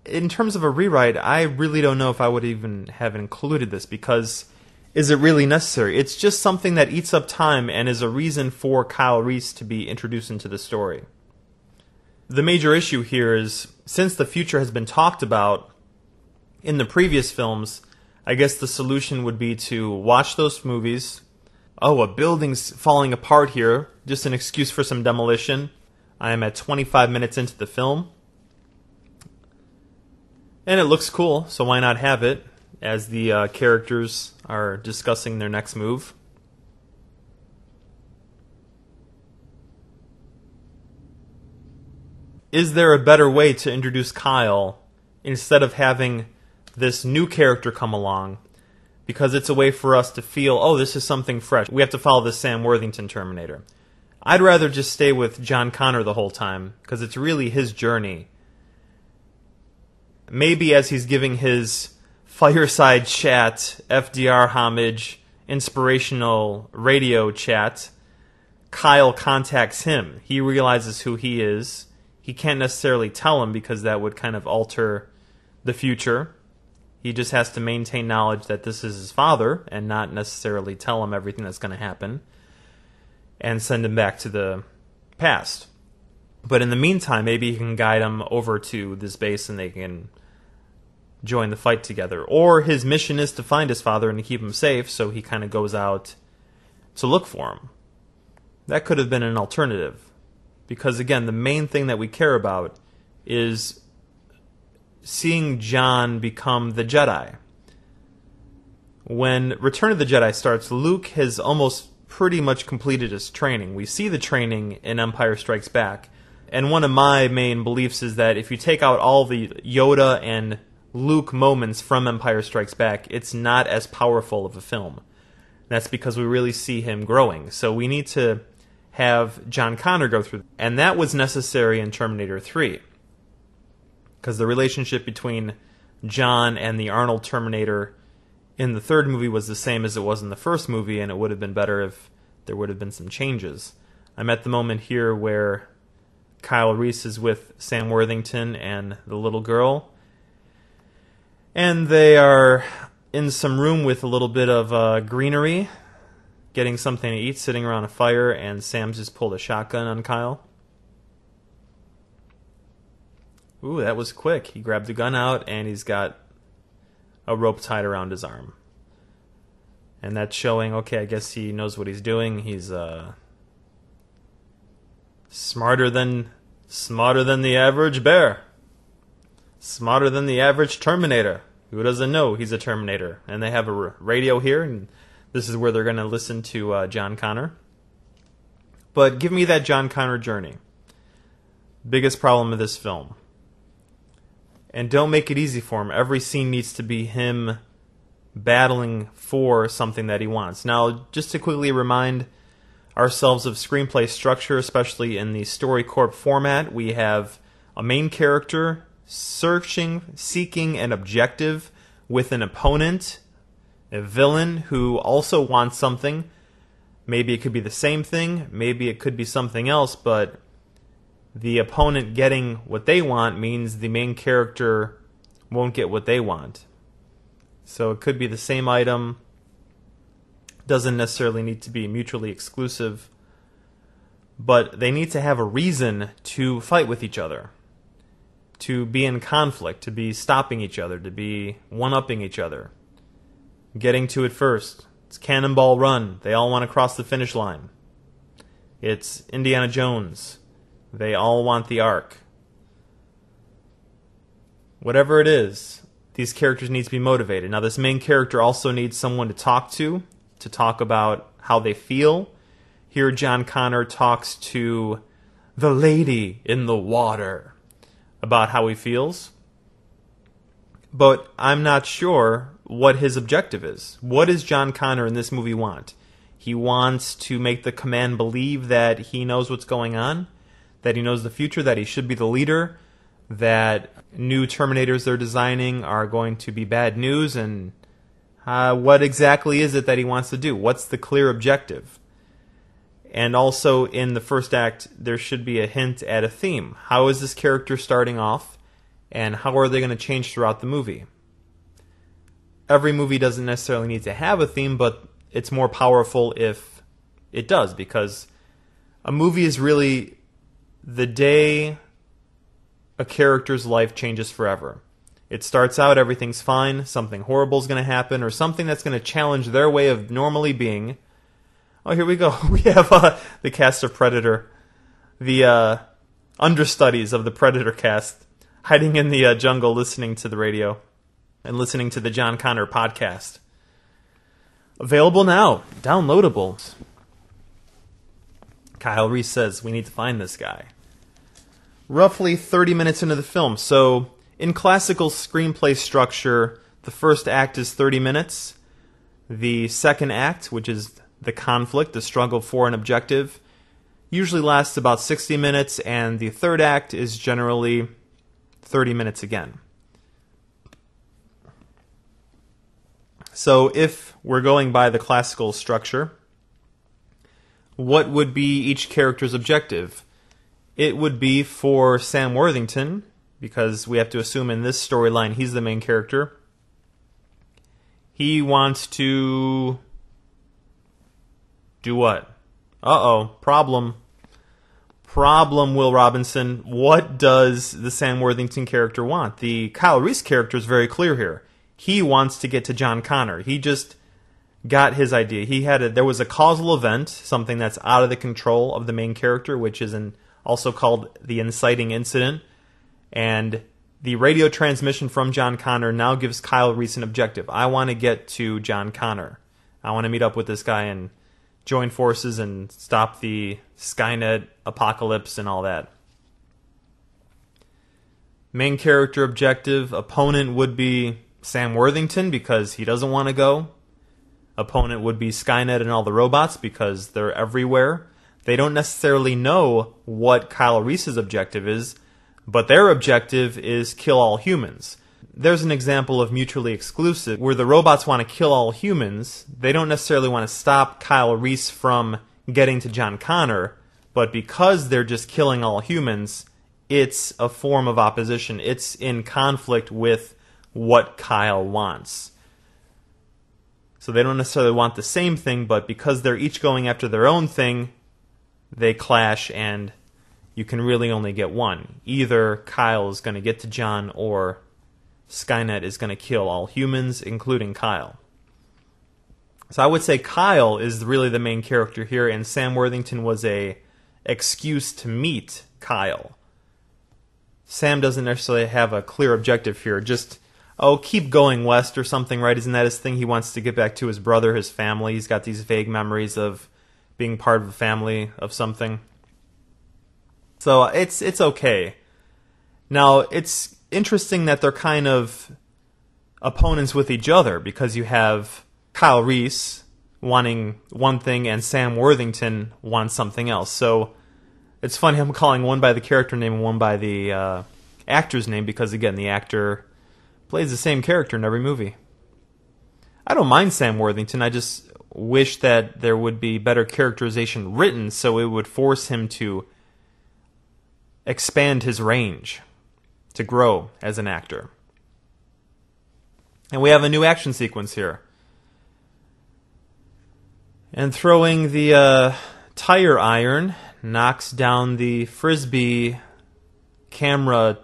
in terms of a rewrite, I really don't know if I would even have included this, because is it really necessary? It's just something that eats up time and is a reason for Kyle Reese to be introduced into the story. The major issue here is, since the future has been talked about in the previous films, I guess the solution would be to watch those movies. Oh, a building's falling apart here. Just an excuse for some demolition. I am at 25 minutes into the film. And it looks cool, so why not have it as the characters are discussing their next move. Is there a better way to introduce Kyle instead of having this new character come along? Because it's a way for us to feel, oh, this is something fresh. We have to follow the Sam Worthington Terminator. I'd rather just stay with John Connor the whole time, because it's really his journey. Maybe as he's giving his fireside chat, FDR homage, inspirational radio chat, Kyle contacts him. He realizes who he is. He can't necessarily tell him because that would kind of alter the future. He just has to maintain knowledge that this is his father and not necessarily tell him everything that's going to happen and send him back to the past. But in the meantime, maybe he can guide him over to this base and they can join the fight together. Or his mission is to find his father and to keep him safe, so he kind of goes out to look for him. That could have been an alternative. Because again, the main thing that we care about is seeing John become the Jedi. When Return of the Jedi starts, Luke has almost pretty much completed his training. We see the training in Empire Strikes Back. And one of my main beliefs is that if you take out all the Yoda and Luke moments from Empire Strikes Back, it's not as powerful of a film. That's because we really see him growing. So we need to have John Connor go through. And that was necessary in Terminator 3. Because the relationship between John and the Arnold Terminator in the third movie was the same as it was in the first movie, and it would have been better if there would have been some changes. I'm at the moment here where Kyle Reese is with Sam Worthington and the little girl, and they are in some room with a little bit of greenery, getting something to eat, sitting around a fire, and Sam's just pulled a shotgun on Kyle. Ooh, that was quick. He grabbed the gun out, and he's got a rope tied around his arm. And that's showing, okay, I guess he knows what he's doing. He's smarter than the average bear. Smarter than the average Terminator. Who doesn't know he's a Terminator? And they have a radio here, and this is where they're going to listen to John Connor. But give me that John Connor journey. Biggest problem of this film. And don't make it easy for him. Every scene needs to be him battling for something that he wants. Now, just to quickly remind ourselves of screenplay structure, especially in the StoryCorp format, we have a main character seeking an objective with an opponent, a villain who also wants something. Maybe it could be the same thing, maybe it could be something else, but the opponent getting what they want means the main character won't get what they want. So it could be the same item, doesn't necessarily need to be mutually exclusive, but they need to have a reason to fight with each other, to be in conflict, to be stopping each other, to be one-upping each other, getting to it first. It's Cannonball Run. They all want to cross the finish line. It's Indiana Jones. They all want the Ark. Whatever it is, these characters need to be motivated. Now, this main character also needs someone to talk about how they feel. Here, John Connor talks to the lady in the water about how he feels. But I'm not sure what his objective is. What does John Connor in this movie want? He wants to make the command believe that he knows what's going on, that he knows the future, that he should be the leader, that new Terminators they're designing are going to be bad news, and what exactly is it that he wants to do? What's the clear objective? And also in the first act, there should be a hint at a theme. How is this character starting off, and how are they going to change throughout the movie? Every movie doesn't necessarily need to have a theme, but it's more powerful if it does, because a movie is really the day a character's life changes forever. It starts out, everything's fine, something horrible is going to happen, or something that's going to challenge their way of normally being. Oh, here we go. We have the cast of Predator, the understudies of the Predator cast, hiding in the jungle listening to the radio and listening to the John Connor podcast. Available now. Downloadable. Kyle Reese says, we need to find this guy. Roughly 30 minutes into the film. So, in classical screenplay structure, the first act is 30 minutes. The second act, which is the conflict, the struggle for an objective, usually lasts about 60 minutes, and the third act is generally 30 minutes again. So, if we're going by the classical structure, what would be each character's objective? It would be for Sam Worthington, because we have to assume in this storyline he's the main character. He wants to do what? Uh-oh, problem. Problem, Will Robinson. What does the Sam Worthington character want? The Kyle Reese character is very clear here. He wants to get to John Connor. He just got his idea. There was a causal event, something that's out of the control of the main character, which is also called the inciting incident. And the radio transmission from John Connor now gives Kyle Reese an objective. I want to get to John Connor. I want to meet up with this guy and join forces and stop the Skynet apocalypse and all that. Main character objective, opponent would be Sam Worthington because he doesn't want to go. Opponent would be Skynet and all the robots because they're everywhere. They don't necessarily know what Kyle Reese's objective is, but their objective is kill all humans. There's an example of mutually exclusive where the robots want to kill all humans. They don't necessarily want to stop Kyle Reese from getting to John Connor, but because they're just killing all humans, it's a form of opposition. It's in conflict with what Kyle wants. So they don't necessarily want the same thing, but because they're each going after their own thing, they clash, and you can really only get one. Either Kyle is going to get to John, or Skynet is going to kill all humans, including Kyle. So I would say Kyle is really the main character here, and Sam Worthington was a excuse to meet Kyle. Sam doesn't necessarily have a clear objective here. Just, keep going west or something, right? Isn't that his thing? He wants to get back to his brother, his family. He's got these vague memories of being part of a family of something. So it's okay. Now, it's interesting that they're kind of opponents with each other, because you have Kyle Reese wanting one thing and Sam Worthington wants something else. So it's funny, I'm calling one by the character name and one by the actor's name, because, again, the actor plays the same character in every movie. I don't mind Sam Worthington, I just wish that there would be better characterization written so it would force him to expand his range, to grow as an actor. And we have a new action sequence here. And throwing the tire iron knocks down the Frisbee camera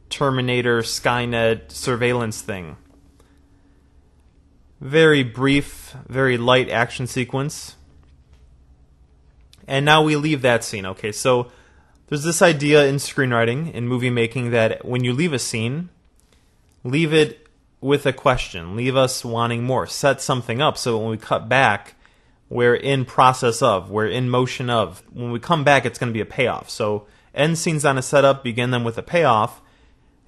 Terminator Skynet surveillance thing. Very brief, very light action sequence. And now we leave that scene. Okay, so there's this idea in screenwriting, in movie making, that when you leave a scene, leave it with a question. Leave us wanting more. Set something up so when we cut back, we're in process of, we're in motion of. When we come back, it's going to be a payoff. So end scenes on a setup, begin them with a payoff,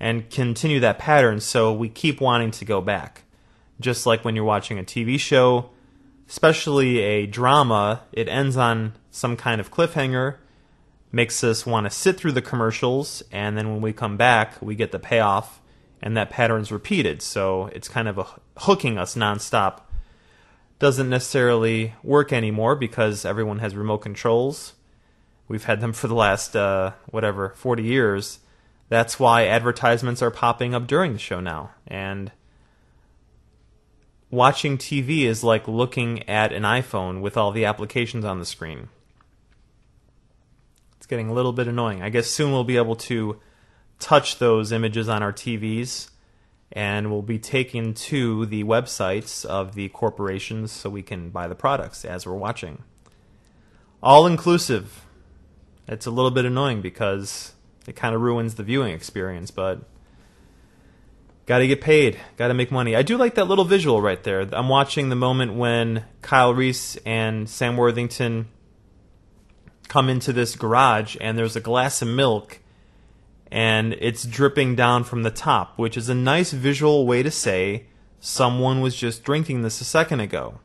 and continue that pattern so we keep wanting to go back. Just like when you're watching a TV show, especially a drama, it ends on some kind of cliffhanger, makes us want to sit through the commercials, and then when we come back, we get the payoff, and that pattern's repeated. So it's kind of hooking us nonstop. Doesn't necessarily work anymore because everyone has remote controls. We've had them for the last, 40 years. That's why advertisements are popping up during the show now. And watching TV is like looking at an iPhone with all the applications on the screen. It's getting a little bit annoying. I guess soon we'll be able to touch those images on our TVs, and we'll be taken to the websites of the corporations so we can buy the products as we're watching. All inclusive. It's a little bit annoying because it kind of ruins the viewing experience, but got to get paid, got to make money. I do like that little visual right there. I'm watching the moment when Kyle Reese and Sam Worthington come into this garage, and there's a glass of milk, and it's dripping down from the top, which is a nice visual way to say someone was just drinking this a second ago.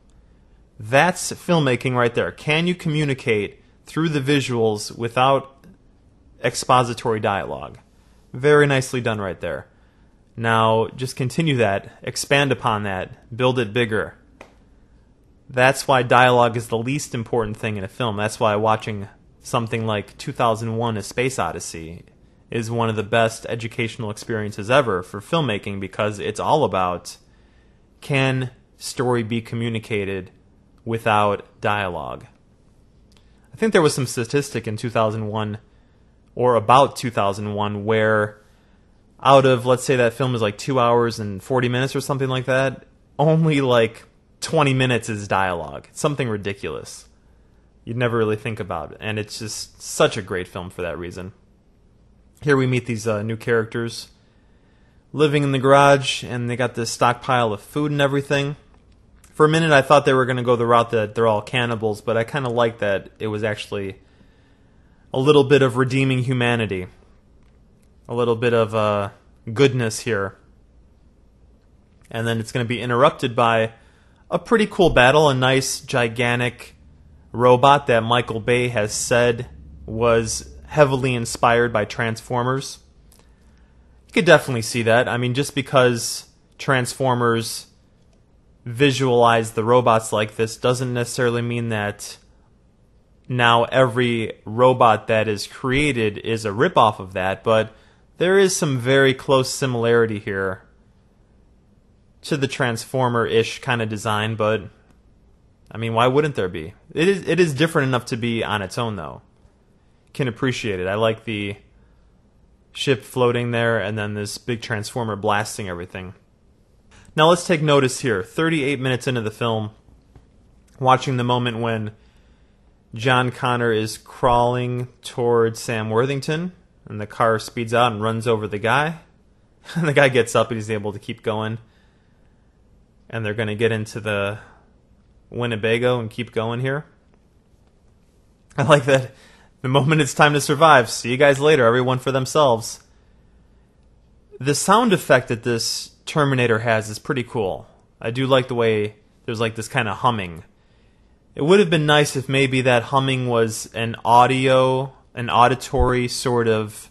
That's filmmaking right there. Can you communicate through the visuals without expository dialogue? Very nicely done right there. Now, just continue that, expand upon that, build it bigger. That's why dialogue is the least important thing in a film. That's why watching something like 2001: A Space Odyssey is one of the best educational experiences ever for filmmaking, because it's all about, can story be communicated without dialogue? I think there was some statistic in 2001, or about 2001, where out of, let's say that film is like 2 hours and 40 minutes or something like that, only like 20 minutes is dialogue. It's something ridiculous. You'd never really think about it. And it's just such a great film for that reason. Here we meet these new characters living in the garage, and they got this stockpile of food and everything. For a minute I thought they were going to go the route that they're all cannibals, but I kind of like that it was actually a little bit of redeeming humanity. A little bit of goodness here. And then it's going to be interrupted by a pretty cool battle, a nice gigantic robot that Michael Bay has said was heavily inspired by Transformers. You could definitely see that. I mean, just because Transformers visualize the robots like this doesn't necessarily mean that now every robot that is created is a ripoff of that, but there is some very close similarity here to the Transformer-ish kind of design, but I mean, why wouldn't there be? It is different enough to be on its own, though. Can appreciate it. I like the ship floating there and then this big Transformer blasting everything. Now let's take notice here. 38 minutes into the film, watching the moment when John Connor is crawling towards Sam Worthington, and the car speeds out and runs over the guy. And the guy gets up and he's able to keep going. And they're going to get into the Winnebago and keep going here. I like that. The moment it's time to survive. See you guys later. Everyone for themselves. The sound effect that this Terminator has is pretty cool. I do like the way there's like this kind of humming. It would have been nice if maybe that humming was an auditory sort of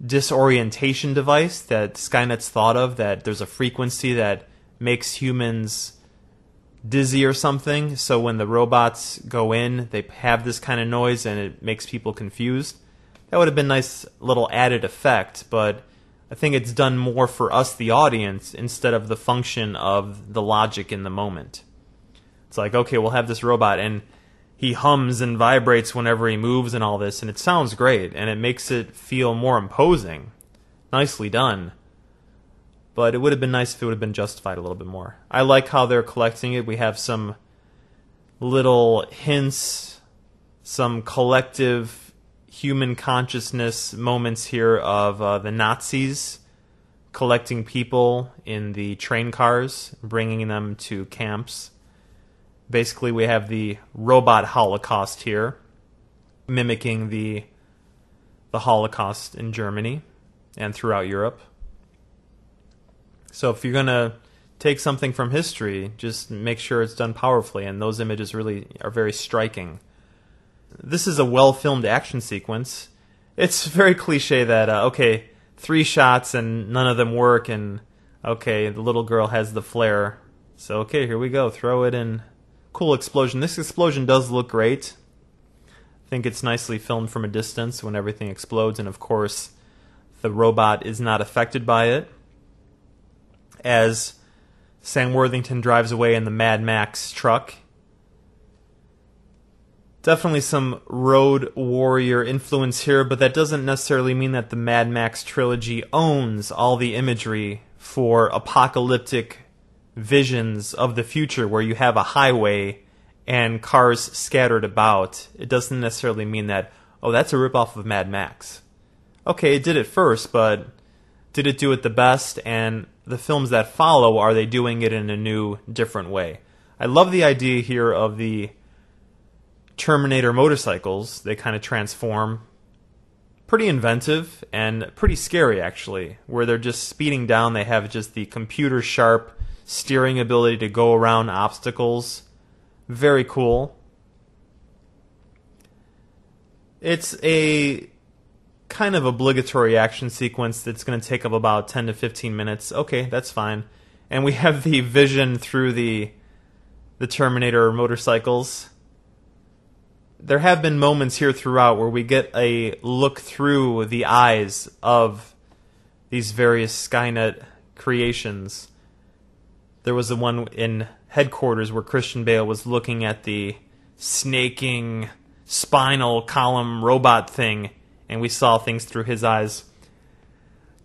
disorientation device that Skynet's thought of, that there's a frequency that makes humans dizzy or something, so when the robots go in, they have this kind of noise and it makes people confused. That would have been a nice little added effect, but I think it's done more for us, the audience, instead of the function of the logic in the moment. It's like, okay, we'll have this robot, and he hums and vibrates whenever he moves and all this, and it sounds great, and it makes it feel more imposing. Nicely done. But it would have been nice if it would have been justified a little bit more. I like how they're collecting it. We have some little hints, some collective human consciousness moments here of the Nazis collecting people in the train cars, bringing them to camps. Basically, we have the robot Holocaust here, mimicking the Holocaust in Germany and throughout Europe. So if you're going to take something from history, just make sure it's done powerfully, and those images really are very striking. This is a well-filmed action sequence. It's very cliche that, okay, 3 shots and none of them work, and okay, the little girl has the flare. So okay, here we go, throw it in. Cool explosion. This explosion does look great. I think it's nicely filmed from a distance when everything explodes, and of course, the robot is not affected by it. As Sam Worthington drives away in the Mad Max truck. Definitely some Road Warrior influence here, but that doesn't necessarily mean that the Mad Max trilogy owns all the imagery for apocalyptic visions of the future where you have a highway and cars scattered about. It doesn't necessarily mean that, oh, that's a ripoff of Mad Max. Okay, it did it first, but did it do it the best? And the films that follow, are they doing it in a new, different way? I love the idea here of the Terminator motorcycles. They kind of transform. Pretty inventive and pretty scary, actually, where they're just speeding down. They have just the computer-sharp steering ability to go around obstacles. Very cool. It's a kind of obligatory action sequence that's going to take up about 10 to 15 minutes. Okay, that's fine. And we have the vision through the Terminator motorcycles. There have been moments here throughout where we get a look through the eyes of these various Skynet creations. There was the one in Headquarters where Christian Bale was looking at the snaking spinal column robot thing, and we saw things through his eyes.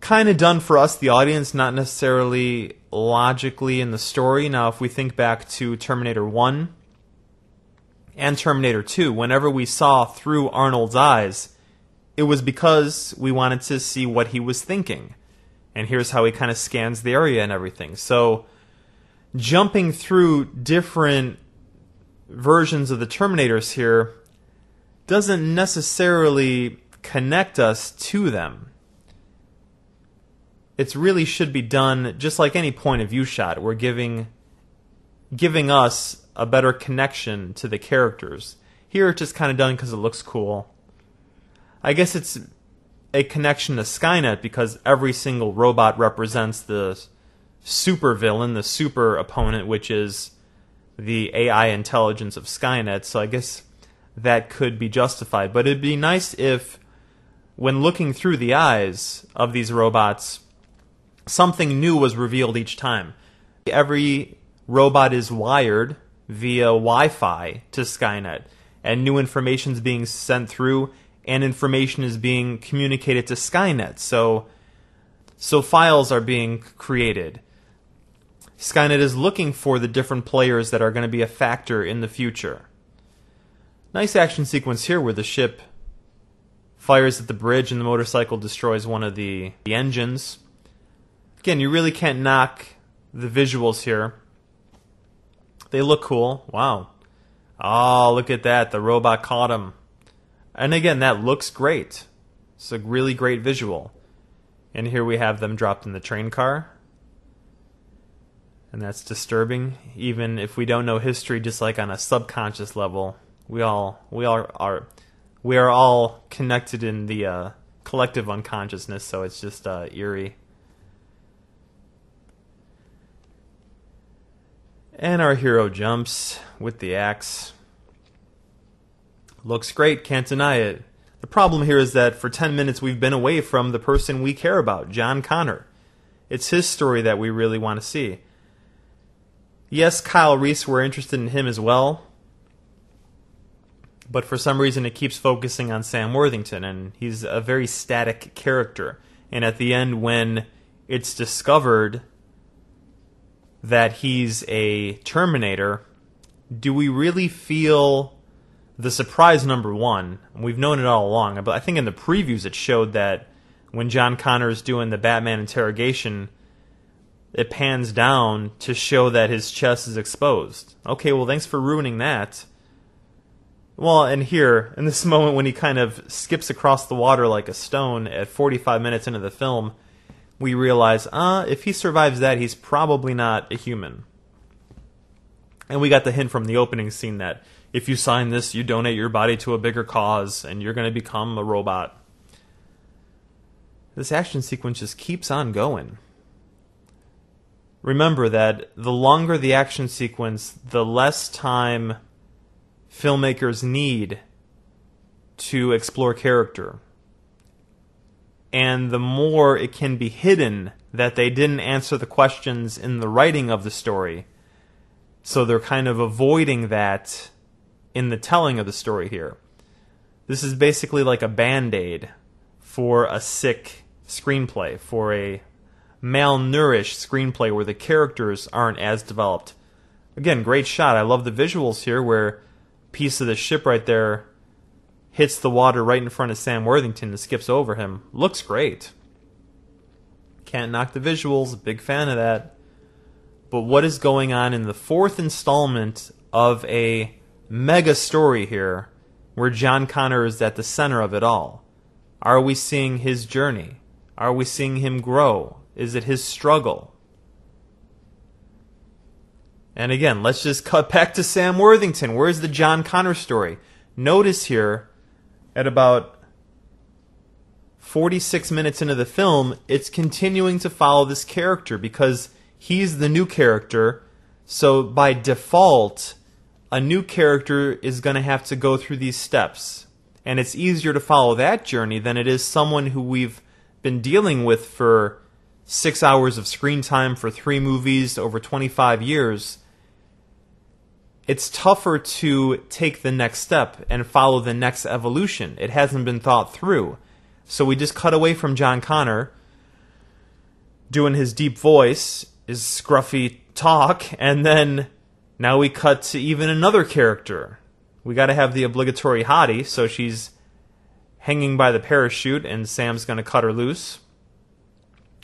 Kind of done for us, the audience, not necessarily logically in the story. Now, if we think back to Terminator 1 and Terminator 2, whenever we saw through Arnold's eyes, it was because we wanted to see what he was thinking. And here's how he kind of scans the area and everything. So, jumping through different versions of the Terminators here doesn't necessarily connect us to them. It really should be done just like any point of view shot. We're giving us a better connection to the characters. Here it's just kind of done because it looks cool. I guess it's a connection to Skynet because every single robot represents the super villain, the super opponent, which is the AI intelligence of Skynet. So I guess that could be justified. But it'd be nice if, when looking through the eyes of these robots, something new was revealed each time. Every robot is wired via Wi-Fi to Skynet, and new information is being sent through, and information is being communicated to Skynet. So files are being created. Skynet is looking for the different players that are going to be a factor in the future. Nice action sequence here where the ship fires at the bridge and the motorcycle destroys one of the engines. Again, you really can't knock the visuals here. They look cool. Wow. Oh, look at that. The robot caught him. And again, that looks great. It's a really great visual. And here we have them dropped in the train car. And that's disturbing. Even if we don't know history, just like on a subconscious level, we are all connected in the collective unconsciousness, so it's just eerie. And our hero jumps with the axe. Looks great, can't deny it. The problem here is that for 10 minutes we've been away from the person we care about, John Connor. It's his story that we really want to see. Yes, Kyle Reese, we're interested in him as well. But for some reason it keeps focusing on Sam Worthington, and he's a very static character. And at the end, when it's discovered that he's a Terminator, do we really feel the surprise, number one? We've known it all along, but I think in the previews it showed that when John Connor's doing the Batman interrogation, it pans down to show that his chest is exposed. Okay, well, thanks for ruining that. Well, and here, in this moment when he kind of skips across the water like a stone at 45 minutes into the film, we realize, if he survives that, he's probably not a human. And we got the hint from the opening scene that if you sign this, you donate your body to a bigger cause, and you're going to become a robot. This action sequence just keeps on going. Remember that the longer the action sequence, the less time filmmakers need to explore character. And the more it can be hidden that they didn't answer the questions in the writing of the story. So they're kind of avoiding that in the telling of the story here. This is basically like a Band-Aid for a sick screenplay, for a malnourished screenplay where the characters aren't as developed. Again, great shot. I love the visuals here where a piece of the ship right there hits the water right in front of Sam Worthington and skips over him. Looks great. Can't knock the visuals. Big fan of that. But what is going on in the fourth installment of a mega story here where John Connor is at the center of it all? Are we seeing his journey? Are we seeing him grow? Is it his struggle? And again, let's just cut back to Sam Worthington. Where's the John Connor story? Notice here, at about 46 minutes into the film, it's continuing to follow this character because he's the new character. So by default, a new character is going to have to go through these steps. And it's easier to follow that journey than it is someone who we've been dealing with for 6 hours of screen time for 3 movies over 25 years. It's tougher to take the next step and follow the next evolution. It hasn't been thought through. So we just cut away from John Connor doing his deep voice, his scruffy talk, and then now we cut to even another character. We got to have the obligatory hottie, so she's hanging by the parachute and Sam's going to cut her loose.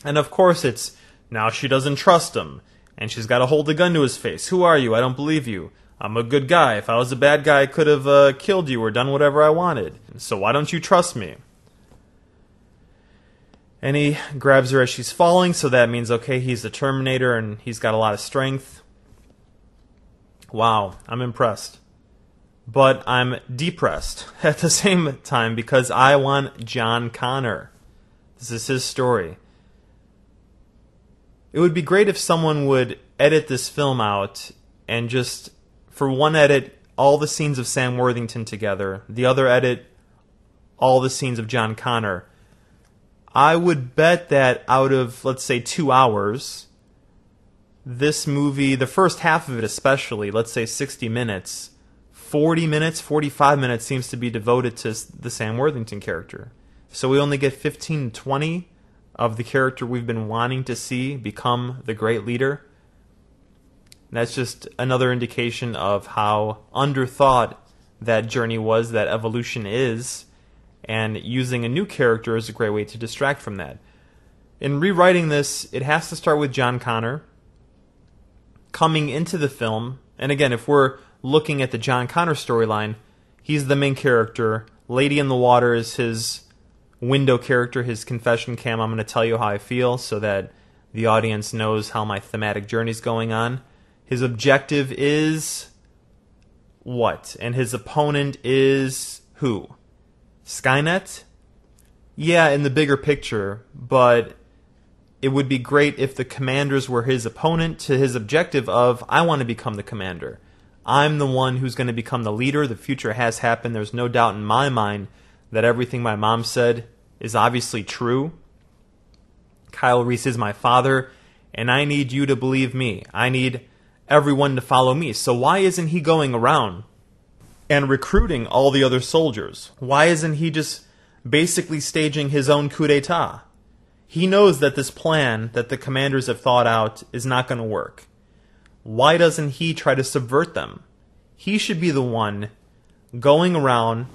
And of course it's, now she doesn't trust him, and she's got to hold the gun to his face. Who are you? I don't believe you. I'm a good guy. If I was a bad guy, I could have killed you or done whatever I wanted. So why don't you trust me? And he grabs her as she's falling, so that means, okay, he's the Terminator and he's got a lot of strength. Wow, I'm impressed. But I'm depressed at the same time because I want John Connor. This is his story. It would be great if someone would edit this film out and just, for one edit, all the scenes of Sam Worthington together, the other edit, all the scenes of John Connor. I would bet that out of, let's say, 2 hours, this movie, the first half of it especially, let's say 60 minutes, 40 minutes, 45 minutes seems to be devoted to the Sam Worthington character. So we only get 15 to 20 of the character we've been wanting to see become the great leader. That's just another indication of how underthought that journey was, that evolution is, and using a new character is a great way to distract from that. In rewriting this, it has to start with John Connor coming into the film, and again, if we're looking at the John Connor storyline, he's the main character. Lady in the Water is his window character, his confession cam. I'm going to tell you how I feel so that the audience knows how my thematic journey's going on. His objective is what? And his opponent is who? Skynet? Yeah, in the bigger picture, but it would be great if the commanders were his opponent to his objective of, I want to become the commander. I'm the one who's going to become the leader. The future has happened. There's no doubt in my mind that everything my mom said is obviously true. Kyle Reese is my father, and I need you to believe me. I need everyone to follow me. So why isn't he going around and recruiting all the other soldiers? Why isn't he just basically staging his own coup d'etat? He knows that this plan that the commanders have thought out is not going to work. Why doesn't he try to subvert them? He should be the one going around,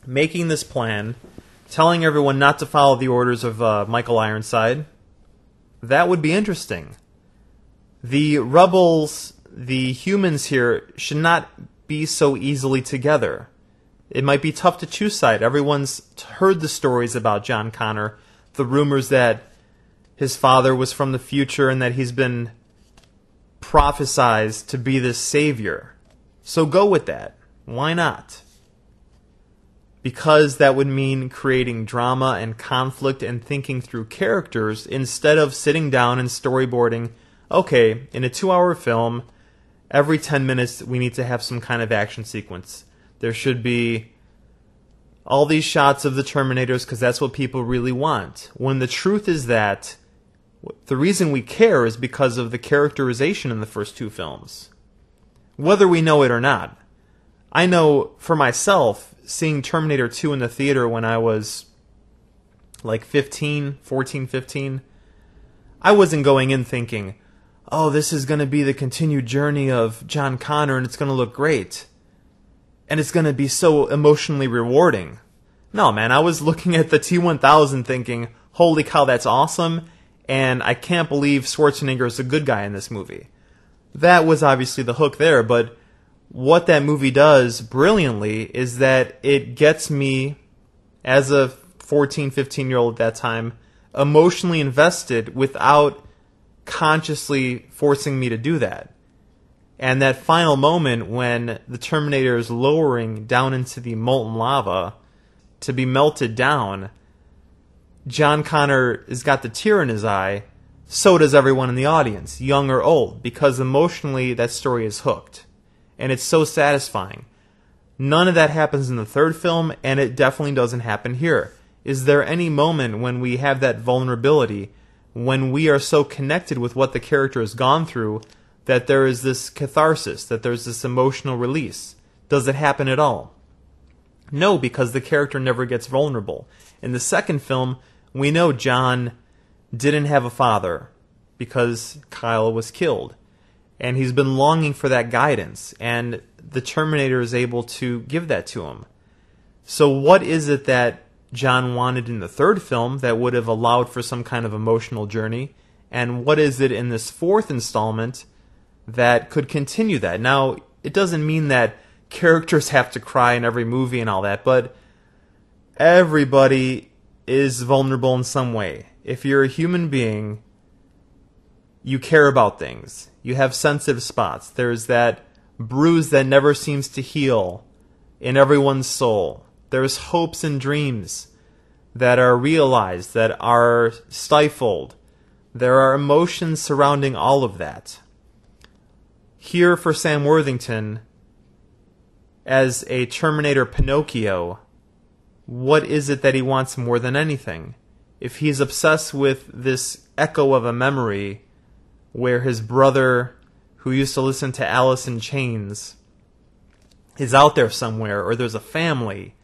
making this plan, telling everyone not to follow the orders of Michael Ironside. That would be interesting. The rebels, the humans here, should not be so easily together. It might be tough to choose side. Everyone's heard the stories about John Connor, the rumors that his father was from the future and that he's been prophesized to be this savior. So go with that. Why not? Because that would mean creating drama and conflict and thinking through characters instead of sitting down and storyboarding, okay, in a 2-hour film, every 10 minutes we need to have some kind of action sequence. There should be all these shots of the Terminators because that's what people really want. When the truth is that the reason we care is because of the characterization in the first 2 films. Whether we know it or not. I know for myself, seeing Terminator 2 in the theater when I was like 14, 15, I wasn't going in thinking, oh, this is going to be the continued journey of John Connor and it's going to look great. And it's going to be so emotionally rewarding. No, man, I was looking at the T-1000 thinking, holy cow, that's awesome, and I can't believe Schwarzenegger is a good guy in this movie. That was obviously the hook there, but what that movie does brilliantly is that it gets me, as a 14, 15-year-old at that time, emotionally invested without consciously forcing me to do that. And that final moment when the Terminator is lowering down into the molten lava to be melted down, John Connor has got the tear in his eye, so does everyone in the audience, young or old, because emotionally that story is hooked. And it's so satisfying. None of that happens in the third film, and it definitely doesn't happen here. Is there any moment when we have that vulnerability, when we are so connected with what the character has gone through, that there is this catharsis, that there's this emotional release? Does it happen at all? No, because the character never gets vulnerable. In the second film, we know John didn't have a father because Kyle was killed. And he's been longing for that guidance, and the Terminator is able to give that to him. So what is it that John wanted in the third film that would have allowed for some kind of emotional journey? And what is it in this fourth installment that could continue that? Now, it doesn't mean that characters have to cry in every movie and all that, but everybody is vulnerable in some way. If you're a human being, you care about things. You have sensitive spots. There's that bruise that never seems to heal in everyone's soul. There's hopes and dreams that are realized, that are stifled. There are emotions surrounding all of that. Here for Sam Worthington, as a Terminator Pinocchio, what is it that he wants more than anything? If he's obsessed with this echo of a memory where his brother, who used to listen to Alice in Chains, is out there somewhere, or there's a family,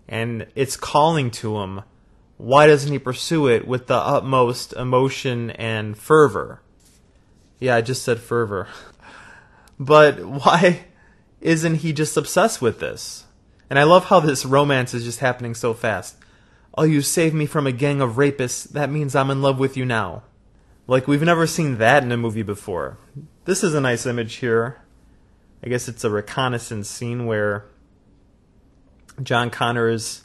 and it's calling to him, why doesn't he pursue it with the utmost emotion and fervor? Yeah, I just said fervor. But why isn't he just obsessed with this? And I love how this romance is just happening so fast. Oh, you saved me from a gang of rapists. That means I'm in love with you now. Like, we've never seen that in a movie before. This is a nice image here. I guess it's a reconnaissance scene where John Connor is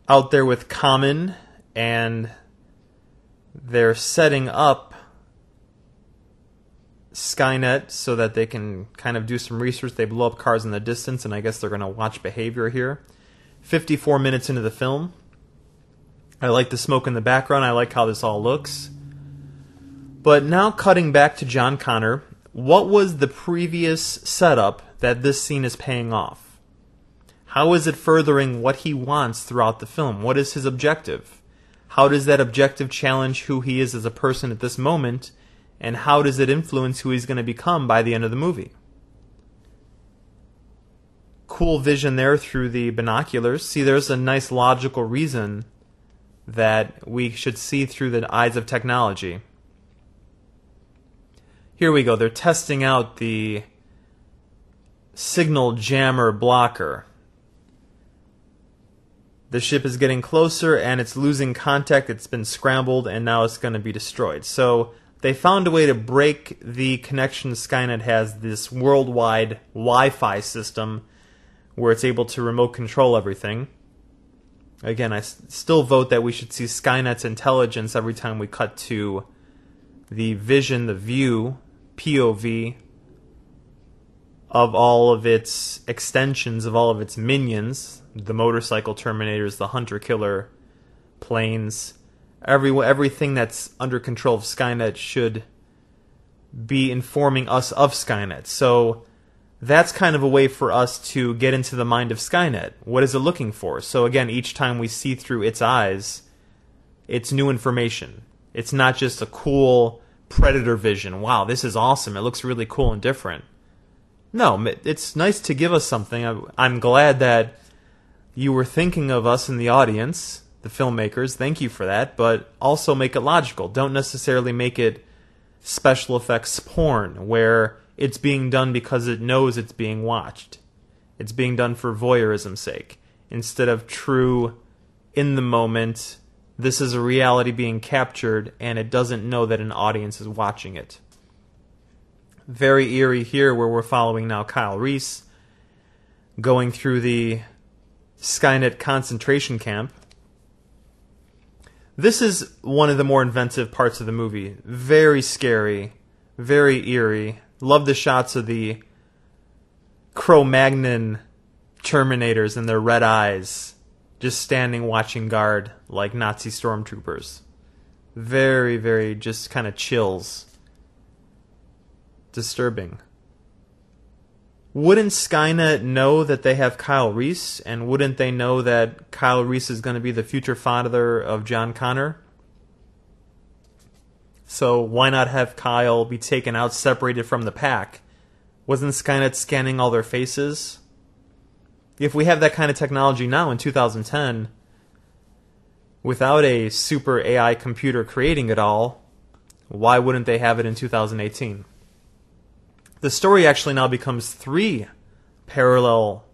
out there with Common, and they're setting up Skynet so that they can kind of do some research. They blow up cars in the distance, and I guess they're going to watch behavior here. 54 minutes into the film. I like the smoke in the background. I like how this all looks. But now cutting back to John Connor, what was the previous setup that this scene is paying off? How is it furthering what he wants throughout the film? What is his objective? How does that objective challenge who he is as a person at this moment? And how does it influence who he's going to become by the end of the movie? Cool vision there through the binoculars. See, there's a nice logical reason that we should see through the eyes of technology. Here we go. They're testing out the signal jammer blocker. The ship is getting closer and it's losing contact. It's been scrambled and now it's going to be destroyed. So they found a way to break the connection Skynet has, this worldwide Wi-Fi system where it's able to remote control everything. Again, I still vote that we should see Skynet's intelligence every time we cut to the vision, the view, POV of all of its extensions, of all of its minions, the motorcycle Terminators, the hunter-killer planes, everything that's under control of Skynet should be informing us of Skynet. So that's kind of a way for us to get into the mind of Skynet. What is it looking for? So again, each time we see through its eyes, it's new information. It's not just a cool Predator vision. Wow, this is awesome. It looks really cool and different. No, it's nice to give us something. I'm glad that you were thinking of us in the audience, the filmmakers. Thank you for that. But also make it logical. Don't necessarily make it special effects porn, where it's being done because it knows it's being watched. It's being done for voyeurism's sake, instead of true, in the moment, this is a reality being captured, and it doesn't know that an audience is watching it. Very eerie here, where we're following now Kyle Reese going through the Skynet concentration camp. This is one of the more inventive parts of the movie. Very scary, very eerie. Love the shots of the Cro-Magnon Terminators and their red eyes, just standing watching guard like Nazi stormtroopers. Very, very just kind of chills. Disturbing. Wouldn't Skynet know that they have Kyle Reese, and wouldn't they know that Kyle Reese is going to be the future father of John Connor? So why not have Kyle be taken out, separated from the pack? Wasn't Skynet scanning all their faces? If we have that kind of technology now in 2010, without a super AI computer creating it all, why wouldn't they have it in 2018? The story actually now becomes 3 parallel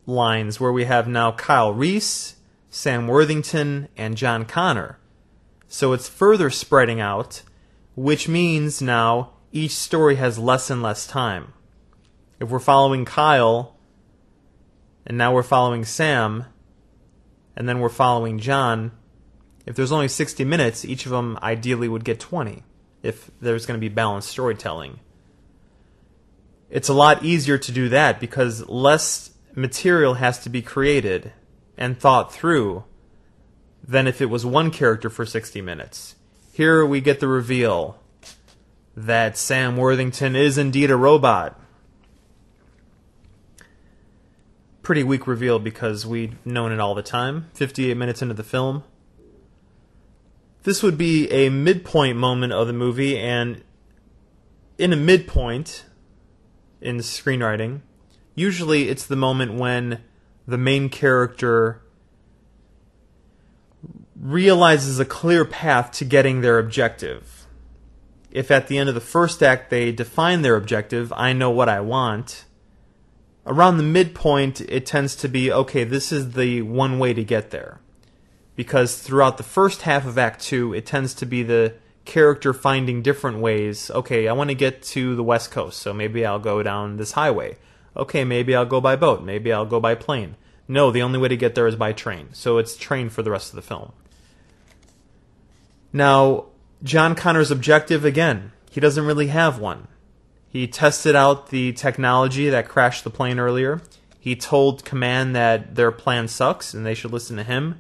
lines, where we have now Kyle Reese, Sam Worthington, and John Connor. So it's further spreading out, which means now each story has less and less time. If we're following Kyle, and now we're following Sam, and then we're following John, if there's only 60 minutes, each of them ideally would get 20, if there's going to be balanced storytelling. It's a lot easier to do that because less material has to be created and thought through than if it was one character for 60 minutes. Here we get the reveal that Sam Worthington is indeed a robot. Pretty weak reveal because we'd known it all the time. 58 minutes into the film. This would be a midpoint moment of the movie, and in a midpoint in screenwriting, usually it's the moment when the main character realizes a clear path to getting their objective. If at the end of the first act they define their objective, I know what I want, around the midpoint it tends to be, okay, this is the one way to get there. Because throughout the first half of Act 2, it tends to be the character finding different ways. Okay, I want to get to the West Coast, so maybe I'll go down this highway. Okay, maybe I'll go by boat. Maybe I'll go by plane. No, the only way to get there is by train. So it's train for the rest of the film. Now, John Connor's objective, again, he doesn't really have one. He tested out the technology that crashed the plane earlier. He told Command that their plan sucks and they should listen to him.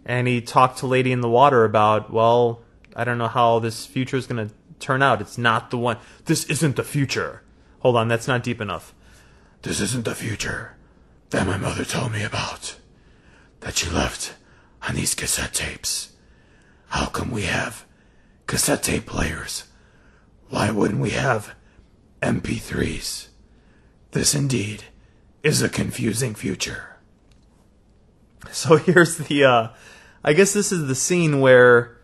And he talked to Lady in the Water about, well, I don't know how this future is going to turn out. It's not the one. This isn't the future. Hold on, that's not deep enough. This isn't the future that my mother told me about, that she left on these cassette tapes. How come we have cassette tape players? Why wouldn't we have MP3s? This indeed is a confusing future. So here's the, I guess this is the scene where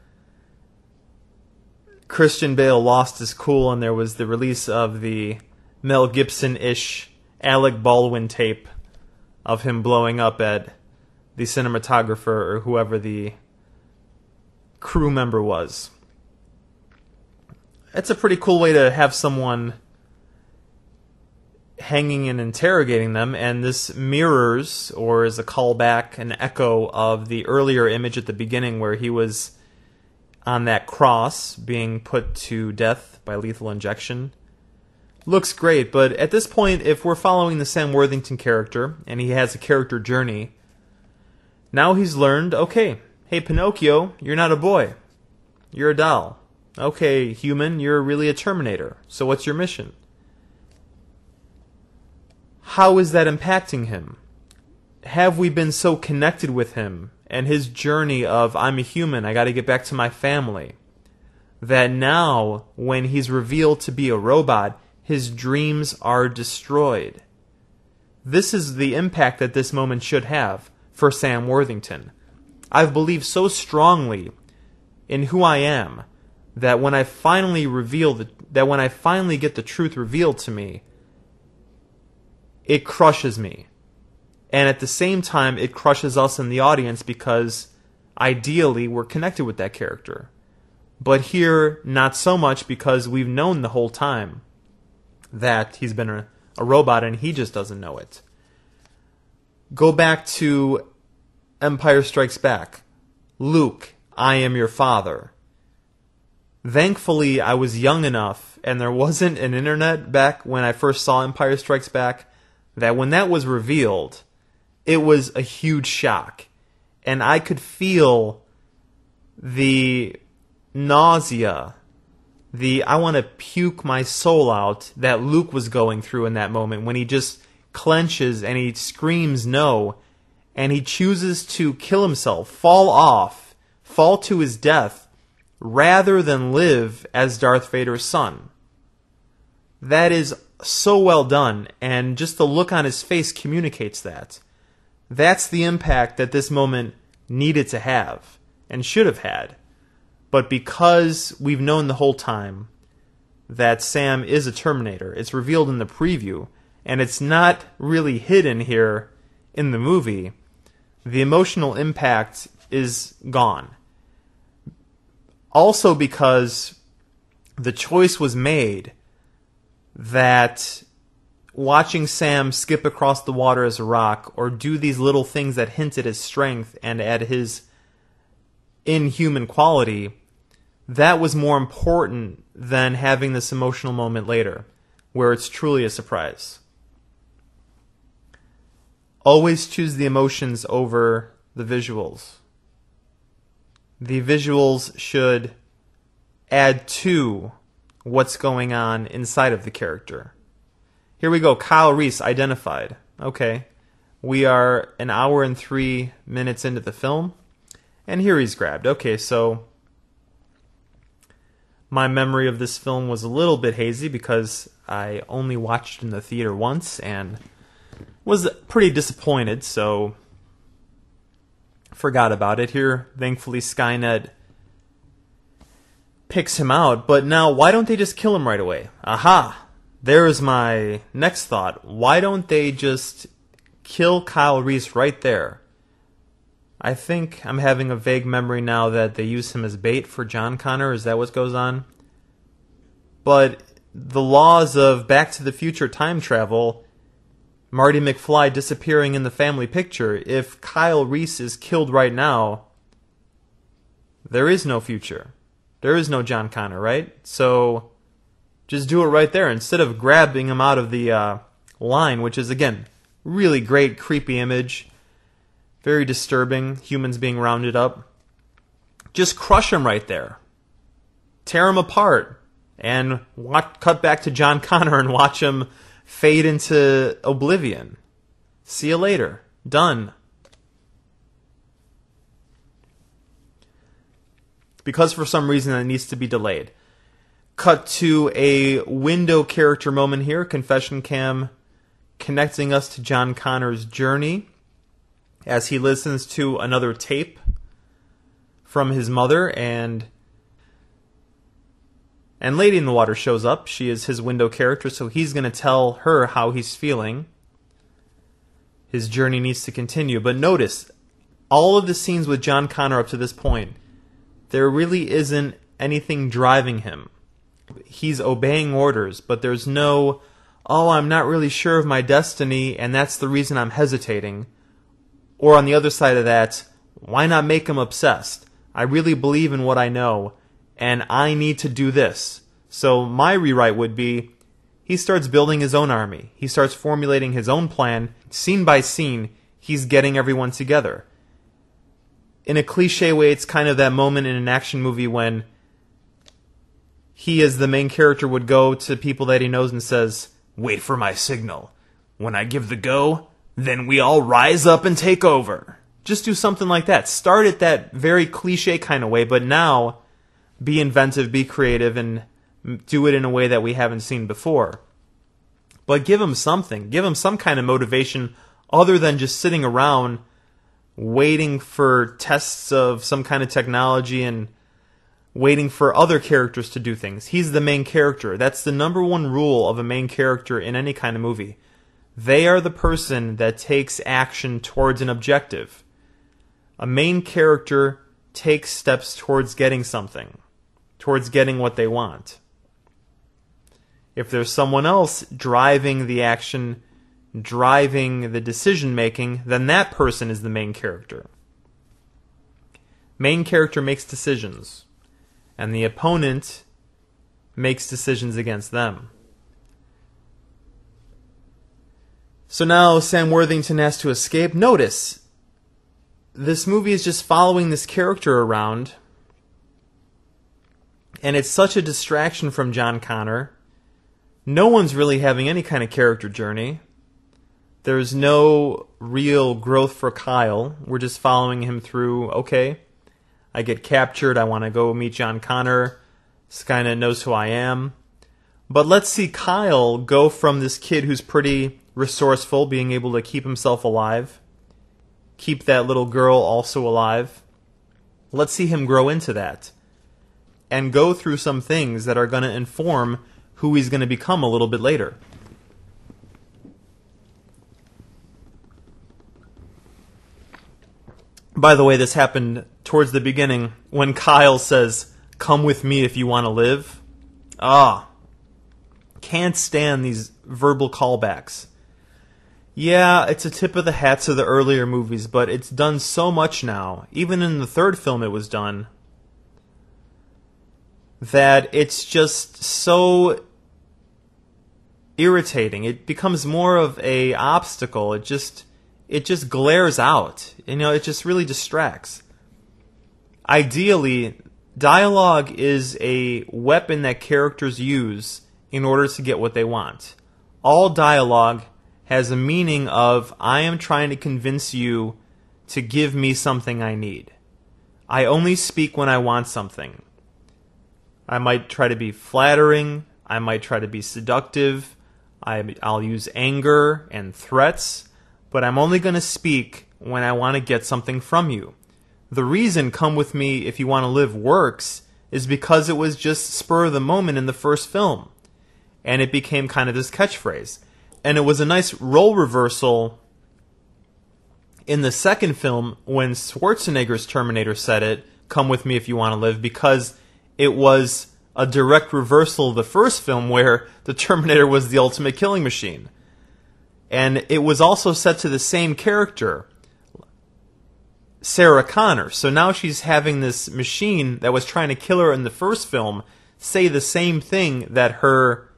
Christian Bale lost his cool and there was the release of the Mel Gibson-ish Alec Baldwin tape of him blowing up at the cinematographer or whoever the crew member was. It's a pretty cool way to have someone hanging and interrogating them, and this mirrors, or is a callback, an echo of the earlier image at the beginning where he was on that cross being put to death by lethal injection. Looks great, but at this point, if we're following the Sam Worthington character, and he has a character journey, now he's learned, okay, hey Pinocchio, you're not a boy. You're a doll. Okay, human, you're really a Terminator. So what's your mission? How is that impacting him? Have we been so connected with him and his journey of, I'm a human, I gotta get back to my family, that now, when he's revealed to be a robot, his dreams are destroyed? This is the impact that this moment should have for Sam Worthington. I've believed so strongly in who I am that when I finally get the truth revealed to me, it crushes me. And at the same time, it crushes us in the audience because ideally we're connected with that character. But here, not so much, because we've known the whole time that he's been a robot and he just doesn't know it. Go back to Empire Strikes Back. Luke, I am your father. Thankfully, I was young enough, and there wasn't an internet back when I first saw Empire Strikes Back, that when that was revealed, it was a huge shock. And I could feel the nausea, the I want to puke my soul out that Luke was going through in that moment when he just clenches and he screams no, and he chooses to kill himself, fall to his death, rather than live as Darth Vader's son. That is so well done, and just the look on his face communicates that. That's the impact that this moment needed to have, and should have had. But because we've known the whole time that Sam is a Terminator, it's revealed in the preview, and it's not really hidden here in the movie, the emotional impact is gone. Also because the choice was made that watching Sam skip across the water as a rock or do these little things that hint at his strength and at his inhuman quality, that was more important than having this emotional moment later, where it's truly a surprise. Always choose the emotions over the visuals. The visuals should add to what's going on inside of the character. Here we go. Kyle Reese identified. Okay. We are an hour and 3 minutes into the film, and here he's grabbed. Okay, so my memory of this film was a little bit hazy because I only watched it in the theater once and was pretty disappointed, so forgot about it. Here, thankfully, Skynet picks him out, but now why don't they just kill him right away? Aha! There's my next thought. Why don't they just kill Kyle Reese right there? I think I'm having a vague memory now that they use him as bait for John Connor. Is that what goes on? But the laws of Back to the Future time travel, Marty McFly disappearing in the family picture, if Kyle Reese is killed right now, there is no future. There is no John Connor, right? So just do it right there instead of grabbing him out of the line, which is, again, really great, creepy image. Very disturbing, humans being rounded up. Just crush them right there. Tear them apart. And cut back to John Connor and watch him fade into oblivion. See you later. Done. Because for some reason that needs to be delayed. Cut to a window character moment here. Confession cam connecting us to John Connor's journey as he listens to another tape from his mother, and Lady in the Water shows up. She is his window character, so he's going to tell her how he's feeling. His journey needs to continue. But notice, all of the scenes with John Connor up to this point, there really isn't anything driving him. He's obeying orders, but there's no, oh, I'm not really sure of my destiny, and that's the reason I'm hesitating. Or on the other side of that, why not make him obsessed? I really believe in what I know, and I need to do this. So my rewrite would be, he starts building his own army. He starts formulating his own plan. Scene by scene, he's getting everyone together. In a cliche way, it's kind of that moment in an action movie when he, as the main character, would go to people that he knows and says, wait for my signal. When I give the go, then we all rise up and take over. Just do something like that. Start it that very cliche kind of way, but now be inventive, be creative, and do it in a way that we haven't seen before. But give him something. Give him some kind of motivation other than just sitting around waiting for tests of some kind of technology and waiting for other characters to do things. He's the main character. That's the number one rule of a main character in any kind of movie. They are the person that takes action towards an objective. A main character takes steps towards getting something, towards getting what they want. If there's someone else driving the action, driving the decision making, then that person is the main character. Main character makes decisions, and the opponent makes decisions against them. So now Sam Worthington has to escape. Notice, this movie is just following this character around, and it's such a distraction from John Connor. No one's really having any kind of character journey. There's no real growth for Kyle. We're just following him through, okay, I get captured, I want to go meet John Connor. This kind of knows who I am. But let's see Kyle go from this kid who's pretty resourceful, being able to keep himself alive, keep that little girl also alive. Let's see him grow into that and go through some things that are going to inform who he's going to become a little bit later. By the way, this happened towards the beginning when Kyle says, come with me if you want to live. Can't stand these verbal callbacks. Yeah, it's a tip of the hat to the earlier movies, but it's done so much now, even in the third film it was done, that it's just so irritating. It becomes more of a obstacle. It just glares out. It just really distracts. Ideally, dialogue is a weapon that characters use in order to get what they want. All dialogue has a meaning of, I am trying to convince you to give me something I need. I only speak when I want something. I might try to be flattering. I might try to be seductive. I'll use anger and threats. But I'm only going to speak when I want to get something from you. The reason come with me if you want to live works is because it was just spur of the moment in the first film. And it became kind of this catchphrase. And it was a nice role reversal in the second film when Schwarzenegger's Terminator said it, come with me if you want to live, because it was a direct reversal of the first film where the Terminator was the ultimate killing machine. And it was also set to the same character, Sarah Connor. So now she's having this machine that was trying to kill her in the first film say the same thing that her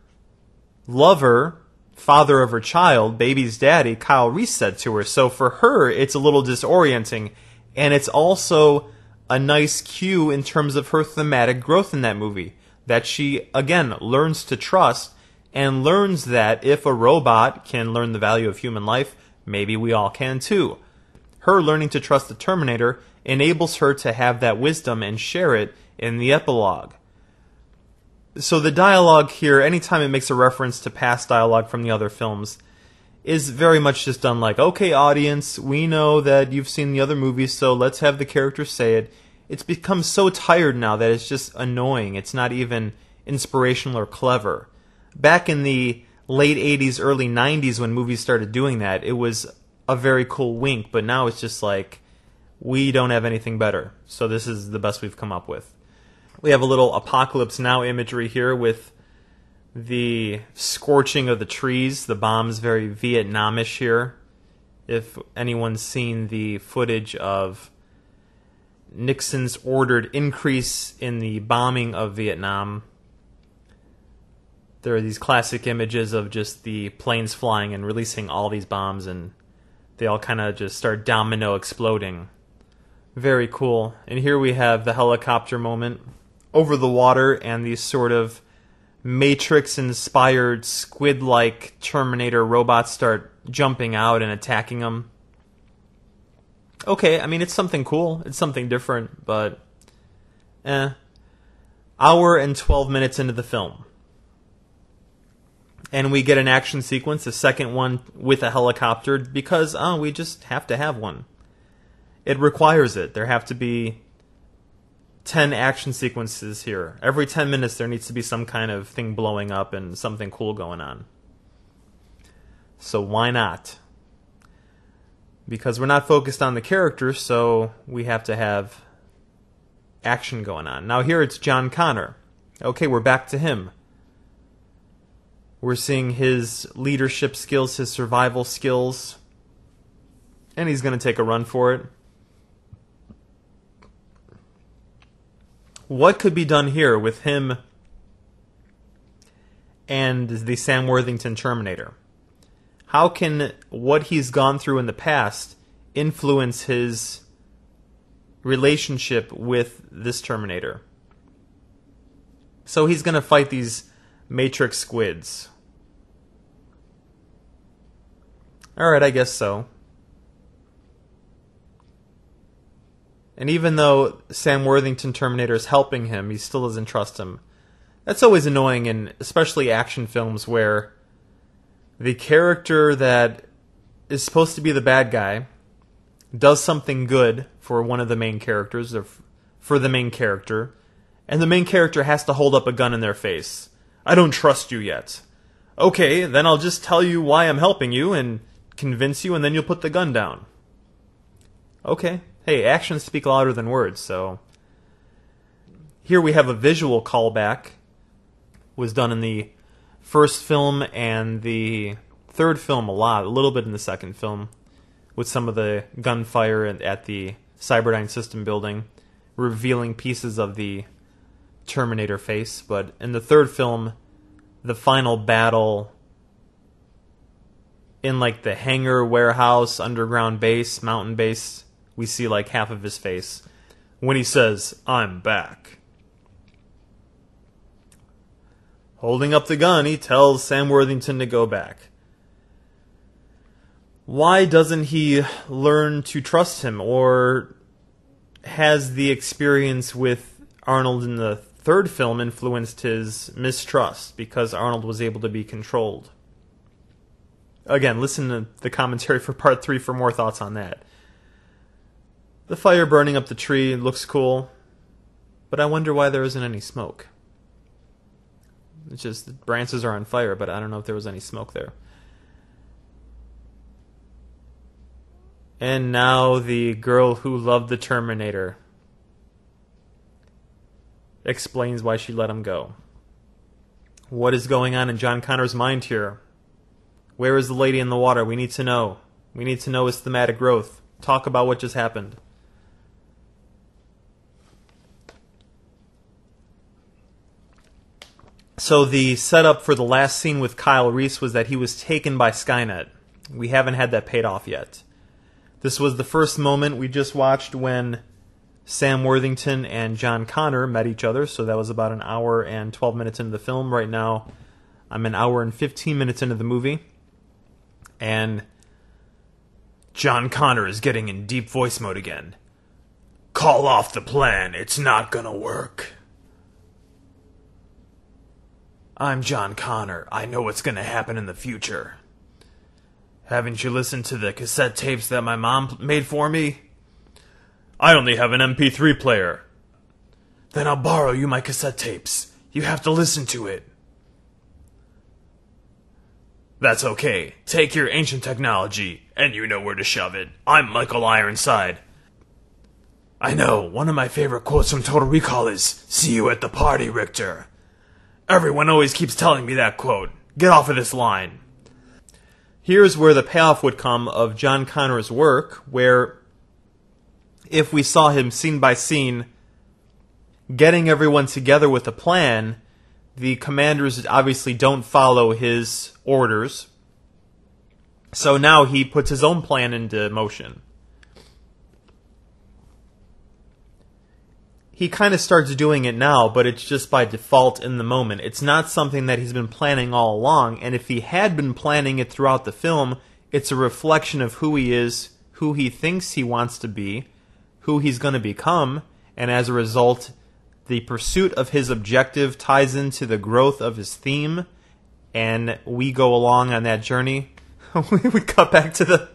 lover father of her child, baby's daddy, Kyle Reese, said to her. So for her, it's a little disorienting, and it's also a nice cue in terms of her thematic growth in that movie, that she, again, learns to trust and learns that if a robot can learn the value of human life, maybe we all can too. Her learning to trust the Terminator enables her to have that wisdom and share it in the epilogue. So the dialogue here, anytime it makes a reference to past dialogue from the other films, is very much just done like, okay, audience, we know that you've seen the other movies, so let's have the characters say it. It's become so tired now that it's just annoying. It's not even inspirational or clever. Back in the late 80s, early 90s, when movies started doing that, it was a very cool wink, but now it's just like, we don't have anything better, so this is the best we've come up with. We have a little Apocalypse Now imagery here with the scorching of the trees. The bomb's very Vietnamish here. If anyone's seen the footage of Nixon's ordered increase in the bombing of Vietnam, there are these classic images of just the planes flying and releasing all these bombs, and they all kind of just start domino exploding. Very cool. And here we have the helicopter moment over the water, and these sort of Matrix-inspired squid-like Terminator robots start jumping out and attacking them. Okay, I mean, it's something cool. It's something different, but Hour and 12 minutes into the film, and we get an action sequence, a second one with a helicopter, because we just have to have one. It requires it. There have to be 10 action sequences here. Every 10 minutes there needs to be some kind of thing blowing up and something cool going on. So why not? Because we're not focused on the characters, so we have to have action going on. Now here it's John Connor. Okay, we're back to him. We're seeing his leadership skills, his survival skills, and he's going to take a run for it. What could be done here with him and the Sam Worthington Terminator? How can what he's gone through in the past influence his relationship with this Terminator? So he's going to fight these Matrix squids. Alright, I guess so. And even though Sam Worthington Terminator is helping him, he still doesn't trust him. That's always annoying, in especially action films where the character that is supposed to be the bad guy does something good for one of the main characters, or for the main character, and the main character has to hold up a gun in their face. I don't trust you yet. Okay, then I'll just tell you why I'm helping you and convince you, and then you'll put the gun down. Okay. Hey, actions speak louder than words, so here we have a visual callback. Was done in the first film and the third film a little bit in the second film, with some of the gunfire at the Cyberdyne System building, revealing pieces of the Terminator face. But in the third film, the final battle in like the hangar warehouse, underground base, mountain base, we see like half of his face when he says, "I'm back." Holding up the gun, he tells Sam Worthington to go back. Why doesn't he learn to trust him, or has the experience with Arnold in the third film influenced his mistrust because Arnold was able to be controlled? Again, listen to the commentary for part 3 for more thoughts on that. The fire burning up the tree looks cool, but I wonder why there isn't any smoke. It's just the branches are on fire, but I don't know if there was any smoke there. And now the girl who loved the Terminator explains why she let him go. What is going on in John Connor's mind here? Where is the lady in the water? We need to know. We need to know his thematic growth. Talk about what just happened. So the setup for the last scene with Kyle Reese was that he was taken by Skynet. We haven't had that paid off yet. This was the first moment we just watched when Sam Worthington and John Connor met each other, so that was about an hour and 12 minutes into the film. Right now, I'm an hour and 15 minutes into the movie, and John Connor is getting in deep voice mode again. Call off the plan, it's not gonna work. I'm John Connor, I know what's gonna happen in the future. Haven't you listened to the cassette tapes that my mom made for me? I only have an MP3 player. Then I'll borrow you my cassette tapes. You have to listen to it. That's okay. Take your ancient technology, and you know where to shove it. I'm Michael Ironside. I know, one of my favorite quotes from Total Recall is, "See you at the party, Richter." Everyone always keeps telling me that quote. Get off of this line. Here's where the payoff would come of John Connor's work, where if we saw him scene by scene getting everyone together with a plan, the commanders obviously don't follow his orders. So now he puts his own plan into motion. He kind of starts doing it now, but it's just by default in the moment. It's not something that he's been planning all along, and if he had been planning it throughout the film, it's a reflection of who he is, who he thinks he wants to be, who he's going to become, and as a result, the pursuit of his objective ties into the growth of his theme, and we go along on that journey. We cut back to the...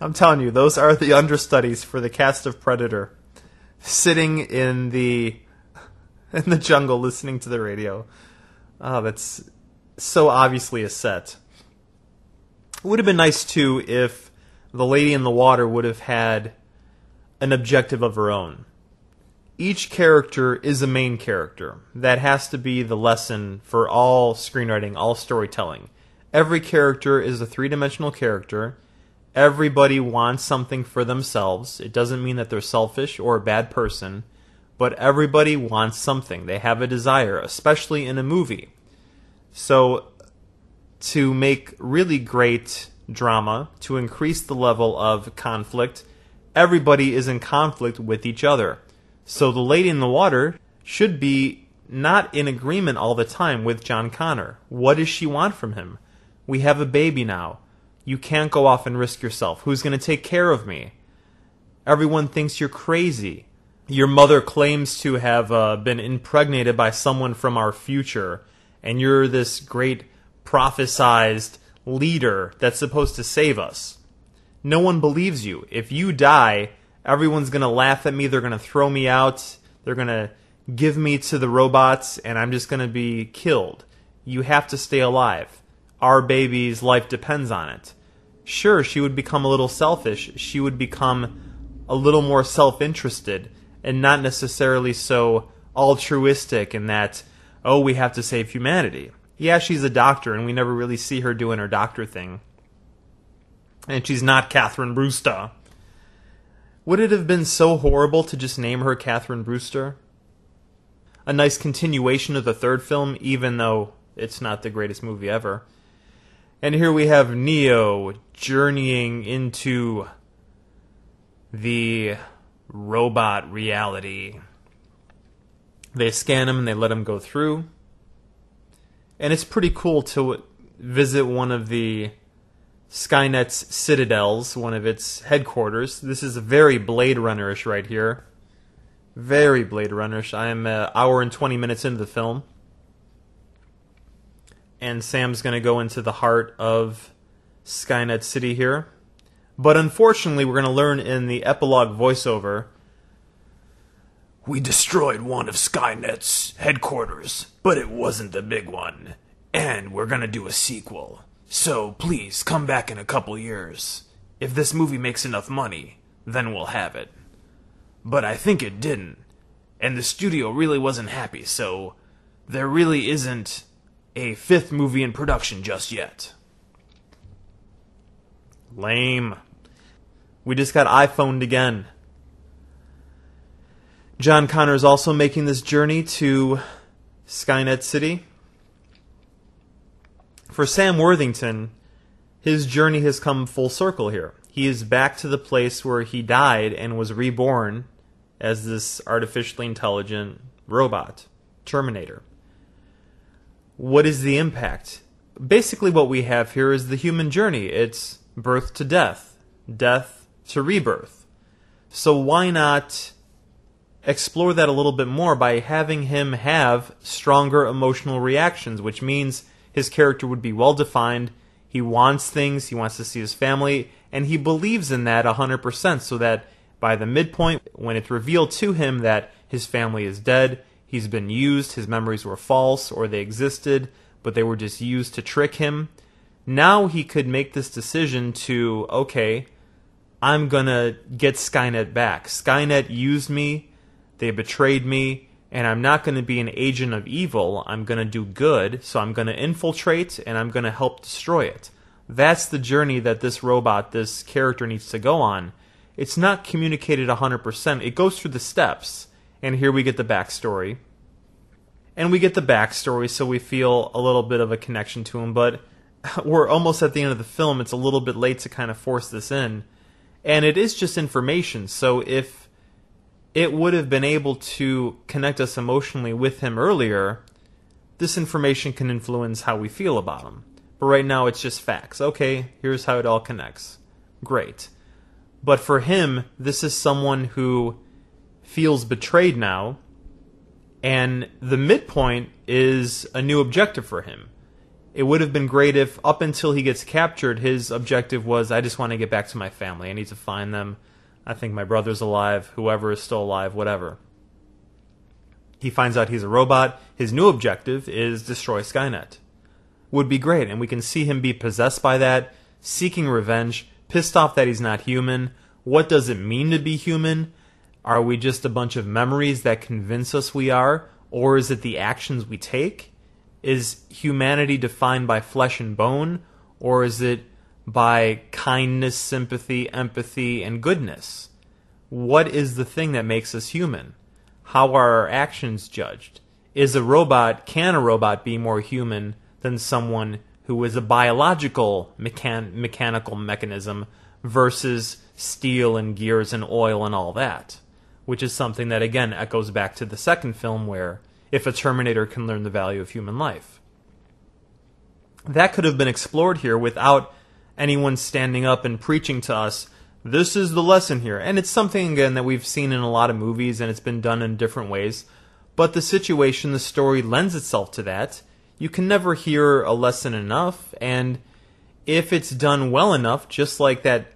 I'm telling you, those are the understudies for the cast of Predator. Sitting in the jungle listening to the radio. Oh, that's so obviously a set. It would have been nice, too, if the lady in the water would have had an objective of her own. Each character is a main character. That has to be the lesson for all screenwriting, all storytelling. Every character is a three-dimensional character. Everybody wants something for themselves. It doesn't mean that they're selfish or a bad person, but everybody wants something. They have a desire, especially in a movie. So, to make really great drama, to increase the level of conflict, everybody is in conflict with each other. So the lady in the water should be not in agreement all the time with John Connor. What does she want from him? We have a baby now. You can't go off and risk yourself. Who's going to take care of me? Everyone thinks you're crazy. Your mother claims to have been impregnated by someone from our future, and you're this great prophesized leader that's supposed to save us. No one believes you. If you die, everyone's going to laugh at me. They're going to throw me out. They're going to give me to the robots, and I'm just going to be killed. You have to stay alive. Our baby's life depends on it. Sure, she would become a little selfish. She would become a little more self-interested and not necessarily so altruistic in that, oh, we have to save humanity. Yeah, she's a doctor, and we never really see her doing her doctor thing. And she's not Catherine Brewster. Would it have been so horrible to just name her Catherine Brewster? A nice continuation of the third film, even though it's not the greatest movie ever. And here we have Neo journeying into the robot reality. They scan him and they let him go through. And it's pretty cool to visit one of the Skynet's citadels, one of its headquarters. This is very Blade Runner-ish right here. Very Blade Runner-ish. I am an hour and 20 minutes into the film. And Sam's going to go into the heart of Skynet City here. But unfortunately, we're going to learn in the epilogue voiceover, we destroyed one of Skynet's headquarters, but it wasn't the big one. And we're going to do a sequel. So please come back in a couple years. If this movie makes enough money, then we'll have it. But I think it didn't. And the studio really wasn't happy, so there really isn't a fifth movie in production just yet. Lame. We just got iPhoned again. John Connor is also making this journey to Skynet City. For Sam Worthington, his journey has come full circle here. He is back to the place where he died and was reborn as this artificially intelligent robot, Terminator. What is the impact? Basically what we have here is the human journey. It's birth to death, death to rebirth. So why not explore that a little bit more by having him have stronger emotional reactions, which means his character would be well-defined. He wants things, he wants to see his family, and he believes in that 100%, so that by the midpoint, when it's revealed to him that his family is dead, he's been used, his memories were false, or they existed, but they were just used to trick him, now he could make this decision to, okay, I'm gonna get Skynet back. Skynet used me, they betrayed me, and I'm not going to be an agent of evil. I'm going to do good, so I'm going to infiltrate, and I'm going to help destroy it. That's the journey that this robot, this character, needs to go on. It's not communicated 100%. It goes through the steps, and here we get the backstory. And we get the backstory, so we feel a little bit of a connection to him, but we're almost at the end of the film. It's a little bit late to kind of force this in. And it is just information, so if it would have been able to connect us emotionally with him earlier, this information can influence how we feel about him. But right now it's just facts. Okay, here's how it all connects. Great. But for him, this is someone who feels betrayed now, and the midpoint is a new objective for him. It would have been great if, up until he gets captured, his objective was, I just want to get back to my family. I need to find them. I think my brother's alive, whoever is still alive, whatever. He finds out he's a robot. His new objective is destroy Skynet. Would be great, and we can see him be possessed by that, seeking revenge, pissed off that he's not human. What does it mean to be human? Are we just a bunch of memories that convince us we are? Or is it the actions we take? Is humanity defined by flesh and bone? Or is it by kindness, sympathy, empathy, and goodness? What is the thing that makes us human? How are our actions judged? Can a robot be more human than someone who is a biological mechanical mechanism versus steel and gears and oil and all that? Which is something that, again, echoes back to the second film where if a Terminator can learn the value of human life. That could have been explored here without anyone standing up and preaching to us, this is the lesson here. And it's something, again, that we've seen in a lot of movies, and it's been done in different ways. But the situation, the story lends itself to that. You can never hear a lesson enough, and if it's done well enough, just like that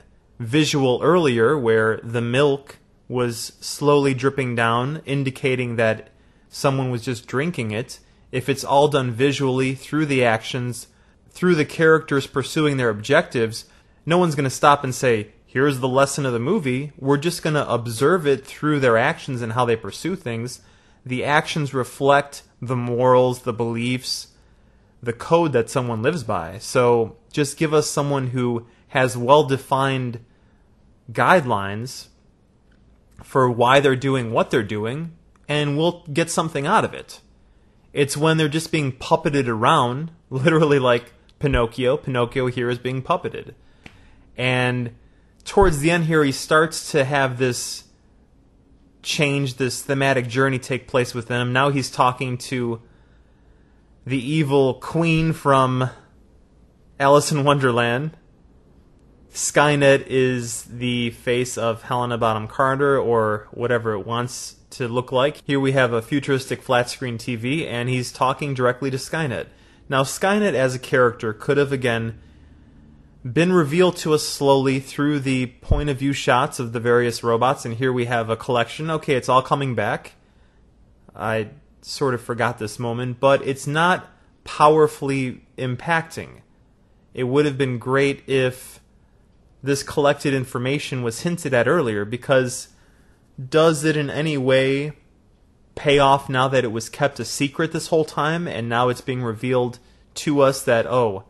visual earlier where the milk was slowly dripping down, indicating that someone was just drinking it, if it's all done visually through the actions, through the characters pursuing their objectives, no one's going to stop and say, here's the lesson of the movie. We're just going to observe it through their actions and how they pursue things. The actions reflect the morals, the beliefs, the code that someone lives by. So just give us someone who has well-defined guidelines for why they're doing what they're doing, and we'll get something out of it. It's when they're just being puppeted around, literally like Pinocchio. Pinocchio here is being puppeted. And towards the end here, he starts to have this change, this thematic journey take place within him. Now he's talking to the evil queen from Alice in Wonderland. Skynet is the face of Helena Bonham Carter, or whatever it wants to look like. Here we have a futuristic flat-screen TV, and he's talking directly to Skynet. Now, Skynet as a character could have, again, been revealed to us slowly through the point-of-view shots of the various robots, and here we have a collection. Okay, it's all coming back. I sort of forgot this moment, but it's not powerfully impacting. It would have been great if this collected information was hinted at earlier, because does it in any way pay off now that it was kept a secret this whole time, and now it's being revealed to us that, oh,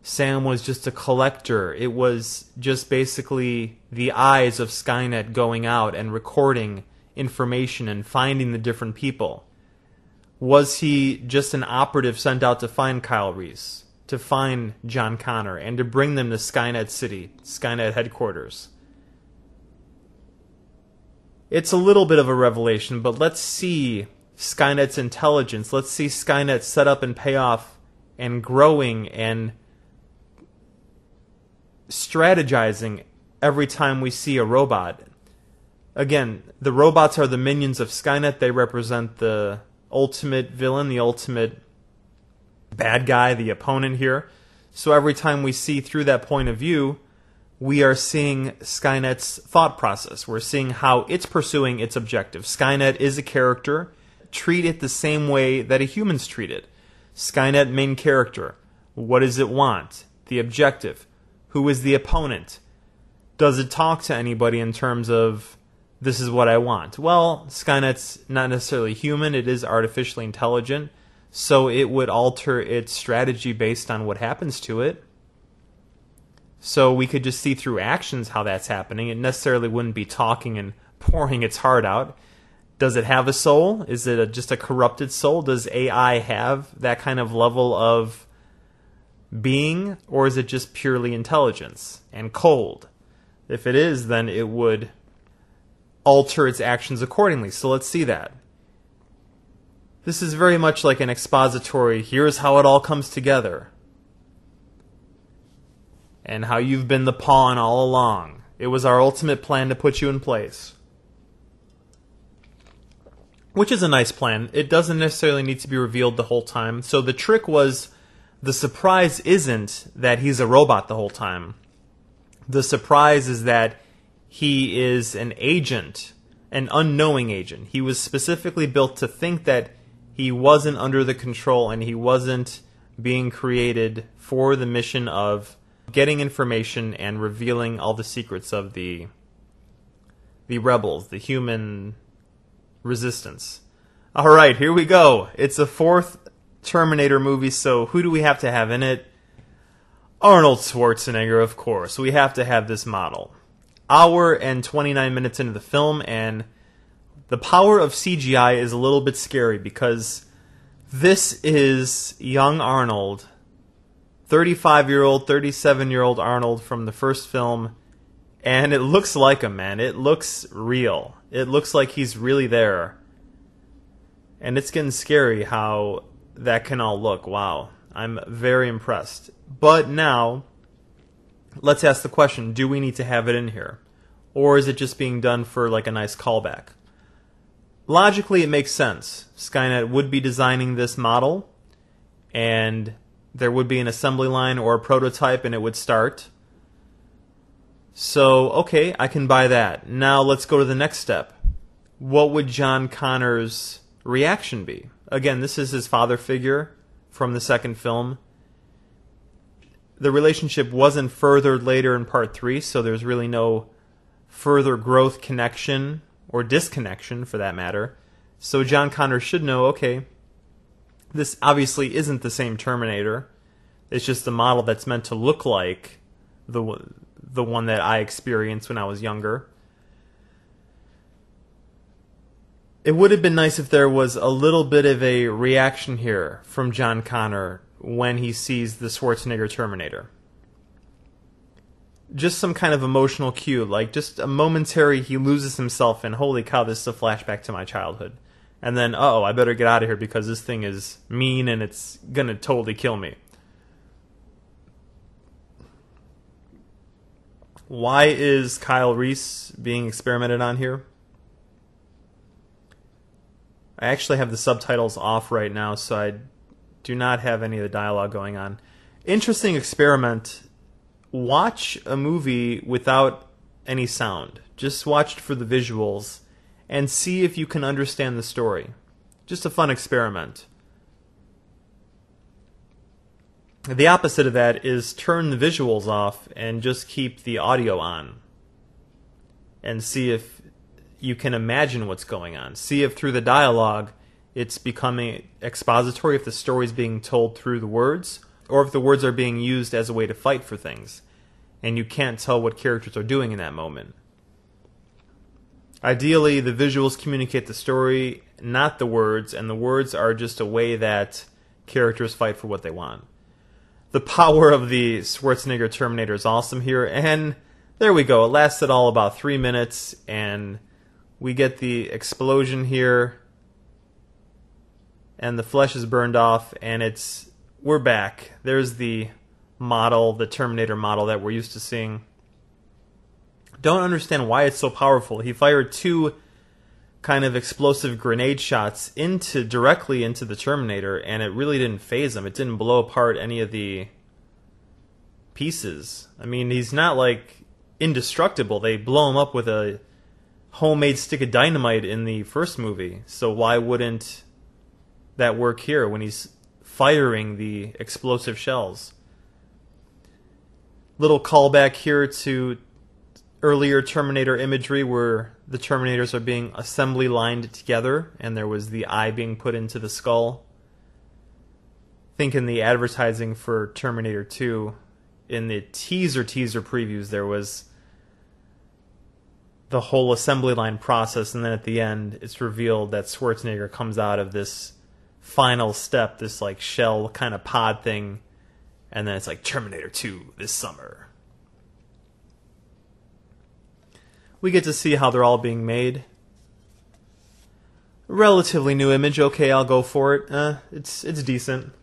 Sam was just a collector. It was just basically the eyes of Skynet going out and recording information and finding the different people. Was he just an operative sent out to find Kyle Reese? to find John Connor and to bring them to Skynet City, Skynet headquarters. It's a little bit of a revelation, but let's see Skynet's intelligence. Let's see Skynet set up and pay off and growing and strategizing every time we see a robot. Again, the robots are the minions of Skynet. They represent the ultimate villain, the ultimate bad guy, the opponent here. So every time we see through that point of view, we are seeing Skynet's thought process. We're seeing how it's pursuing its objective. Skynet is a character. Treat it the same way that a human's treated. Skynet main character. What does it want? The objective. Who is the opponent? Does it talk to anybody in terms of, this is what I want? Well, Skynet's not necessarily human. It is artificially intelligent. So it would alter its strategy based on what happens to it. So we could just see through actions how that's happening. It necessarily wouldn't be talking and pouring its heart out. Does it have a soul? Is it just a corrupted soul? Does AI have that kind of level of being? Or is it just purely intelligence and cold? If it is, then it would alter its actions accordingly. So let's see that. This is very much like an expository, here's how it all comes together. And how you've been the pawn all along. It was our ultimate plan to put you in place. Which is a nice plan. It doesn't necessarily need to be revealed the whole time. So the trick was, the surprise isn't that he's a robot the whole time. The surprise is that he is an agent, an unknowing agent. He was specifically built to think that he wasn't under the control and he wasn't being created for the mission of getting information and revealing all the secrets of the rebels, the human resistance. All right, here we go. It's a fourth Terminator movie, so who do we have to have in it? Arnold Schwarzenegger, of course. We have to have this model. Hour and 29 minutes into the film, and the power of CGI is a little bit scary because this is young Arnold, 35-year-old, 37-year-old Arnold from the first film, and it looks like him, man. It looks real. It looks like he's really there. And it's getting scary how that can all look. Wow. I'm very impressed. But now, let's ask the question, do we need to have it in here? Or is it just being done for like a nice callback? Logically, it makes sense. Skynet would be designing this model, and there would be an assembly line or a prototype, and it would start. So, okay, I can buy that. Now let's go to the next step. What would John Connor's reaction be? Again, this is his father figure from the second film. The relationship wasn't furthered later in part 3, so there's really no further growth connection, or disconnection for that matter. So John Connor should know, okay, this obviously isn't the same Terminator. It's just a model that's meant to look like the one that I experienced when I was younger. It would have been nice if there was a little bit of a reaction here from John Connor when he sees the Schwarzenegger Terminator. Just some kind of emotional cue, like just a momentary, he loses himself and holy cow, this is a flashback to my childhood. And then, uh-oh, I better get out of here because this thing is mean and it's gonna totally kill me. Why is Kyle Reese being experimented on here? I actually have the subtitles off right now, so I do not have any of the dialogue going on. Interesting experiment. Watch a movie without any sound. Just watch it for the visuals and see if you can understand the story. Just a fun experiment. The opposite of that is turn the visuals off and just keep the audio on. And see if you can imagine what's going on. See if through the dialogue it's becoming expository, if the story's being told through the words, or if the words are being used as a way to fight for things, and you can't tell what characters are doing in that moment. Ideally, the visuals communicate the story, not the words, and the words are just a way that characters fight for what they want. The power of the Schwarzenegger Terminator is awesome here, and there we go. It lasted all about 3 minutes, and we get the explosion here, and the flesh is burned off, and we're back. There's the model, the Terminator model that we're used to seeing. Don't understand why it's so powerful. He fired 2 kind of explosive grenade shots directly into the Terminator, and it really didn't faze him. It didn't blow apart any of the pieces. I mean, he's not like indestructible. They blow him up with a homemade stick of dynamite in the first movie. So why wouldn't that work here when he's firing the explosive shells? Little callback here to earlier Terminator imagery where the Terminators are being assembly lined together and there was the eye being put into the skull. I think in the advertising for Terminator 2, in the teaser previews, there was the whole assembly line process, and then at the end it's revealed that Schwarzenegger comes out of this final step, this like shell kind of pod thing, and then it's like Terminator 2 this summer. We get to see how they're all being made. Relatively new image. Okay, I'll go for it. It's decent.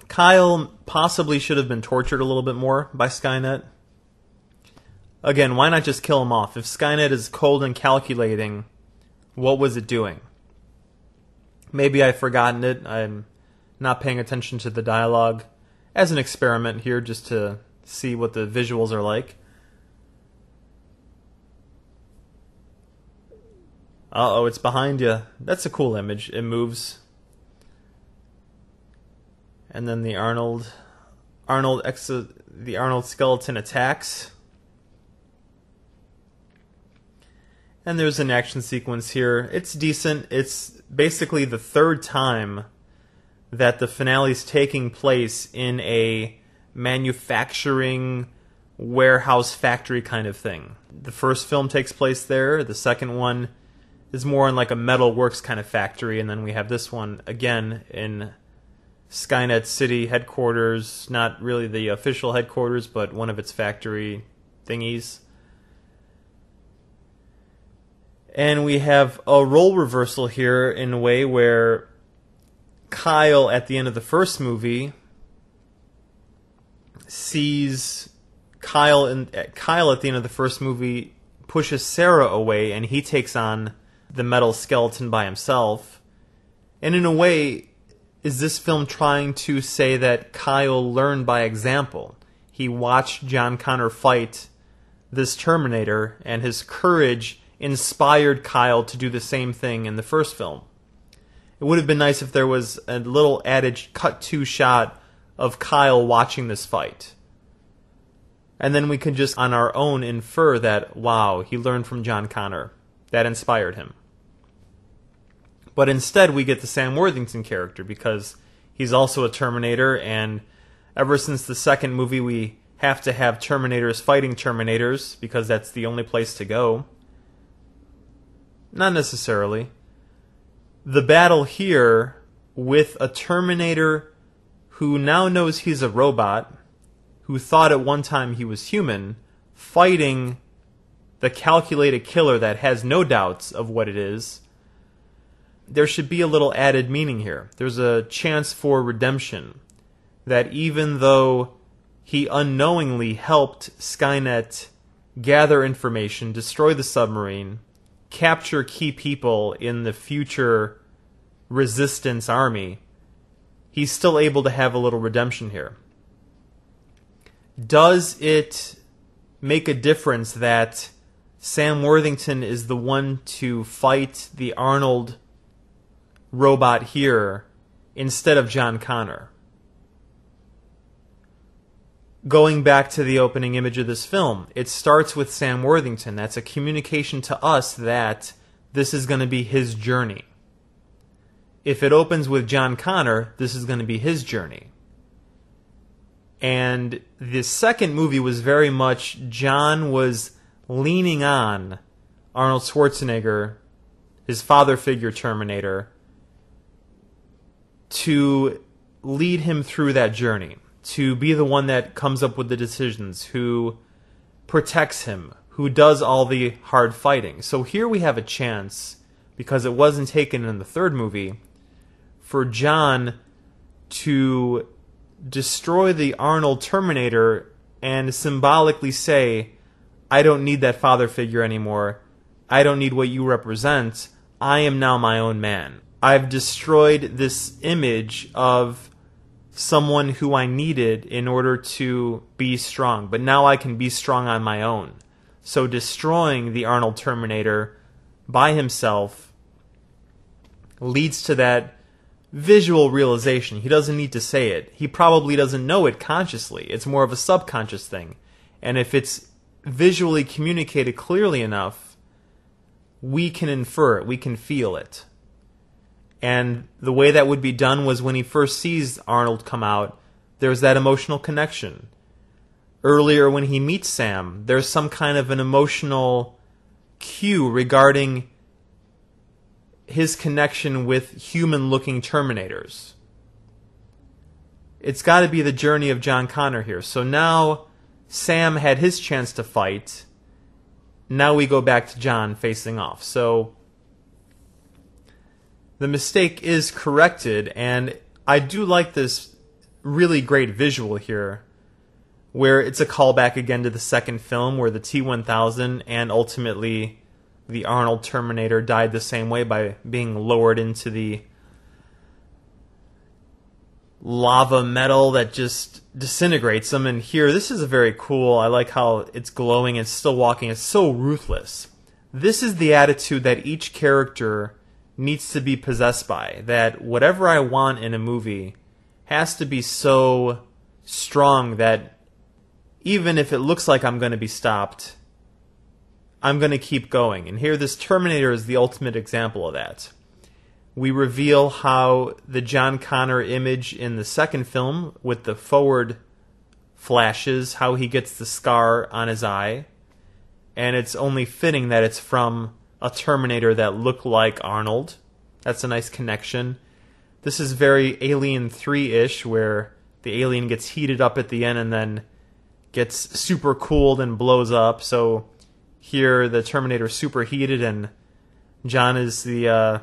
Kyle possibly should have been tortured a little bit more by Skynet. Again, why not just kill him off? If Skynet is cold and calculating, what was it doing? Maybe I've forgotten it. I'm not paying attention to the dialogue. As an experiment here, just to see what the visuals are like. Uh-oh, it's behind you. That's a cool image. It moves. And then the Arnold skeleton attacks. And there's an action sequence here. It's decent. It's basically the 3rd time that the finale's taking place in a manufacturing warehouse factory kind of thing. The first film takes place there. The second one is more in like a metal works kind of factory. And then we have this one again in Skynet City headquarters. Not really the official headquarters, but one of its factory thingies. And we have a role reversal here in a way where Kyle, at the end of the first movie, sees Kyle at the end of the first movie pushes Sarah away, and he takes on the metal skeleton by himself. And in a way, is this film trying to say that Kyle learned by example? He watched John Connor fight this Terminator, and his courage inspired Kyle to do the same thing in the first film. It would have been nice if there was a little added cut-to shot of Kyle watching this fight. And then we could just on our own infer that, wow, he learned from John Connor. That inspired him. But instead we get the Sam Worthington character because he's also a Terminator, and ever since the second movie we have to have Terminators fighting Terminators because that's the only place to go. Not necessarily. The battle here with a Terminator who now knows he's a robot, who thought at one time he was human, fighting the calculated killer that has no doubts of what it is, there should be a little added meaning here. There's a chance for redemption. That even though he unknowingly helped Skynet gather information, destroy the submarine, capture key people in the future resistance army, he's still able to have a little redemption here. Does it make a difference that Sam Worthington is the one to fight the Arnold robot here instead of John Connor? Going back to the opening image of this film, it starts with Sam Worthington. That's a communication to us that this is going to be his journey. If it opens with John Connor, this is going to be his journey. And the second movie was very much John was leaning on Arnold Schwarzenegger, his father figure Terminator, to lead him through that journey, to be the one that comes up with the decisions, who protects him, who does all the hard fighting. So here we have a chance, because it wasn't taken in the third movie, for John to destroy the Arnold Terminator and symbolically say, I don't need that father figure anymore. I don't need what you represent. I am now my own man. I've destroyed this image of someone who I needed in order to be strong, but now I can be strong on my own. So destroying the Arnold Terminator by himself leads to that visual realization. He doesn't need to say it. He probably doesn't know it consciously. It's more of a subconscious thing. And if it's visually communicated clearly enough, we can infer it. We can feel it. And the way that would be done was when he first sees Arnold come out, there's that emotional connection. Earlier when he meets Sam, there's some kind of an emotional cue regarding his connection with human-looking Terminators. It's got to be the journey of John Connor here. So now Sam had his chance to fight. Now we go back to John facing off. So the mistake is corrected, and I do like this really great visual here, where it's a callback again to the second film, where the T-1000 and ultimately the Arnold Terminator died the same way by being lowered into the lava metal that just disintegrates them. And here, this is a very cool, I like how it's glowing, it's still walking, it's so ruthless. This is the attitude that each character needs to be possessed by, that whatever I want in a movie has to be so strong that even if it looks like I'm going to be stopped, I'm going to keep going. And here this Terminator is the ultimate example of that. We reveal how the John Connor image in the second film with the forward flashes, how he gets the scar on his eye, and it's only fitting that it's from a Terminator that looked like Arnold. That's a nice connection. This is very Alien 3-ish, where the alien gets heated up at the end and then gets super cooled and blows up. So here the Terminator is superheated, and John is the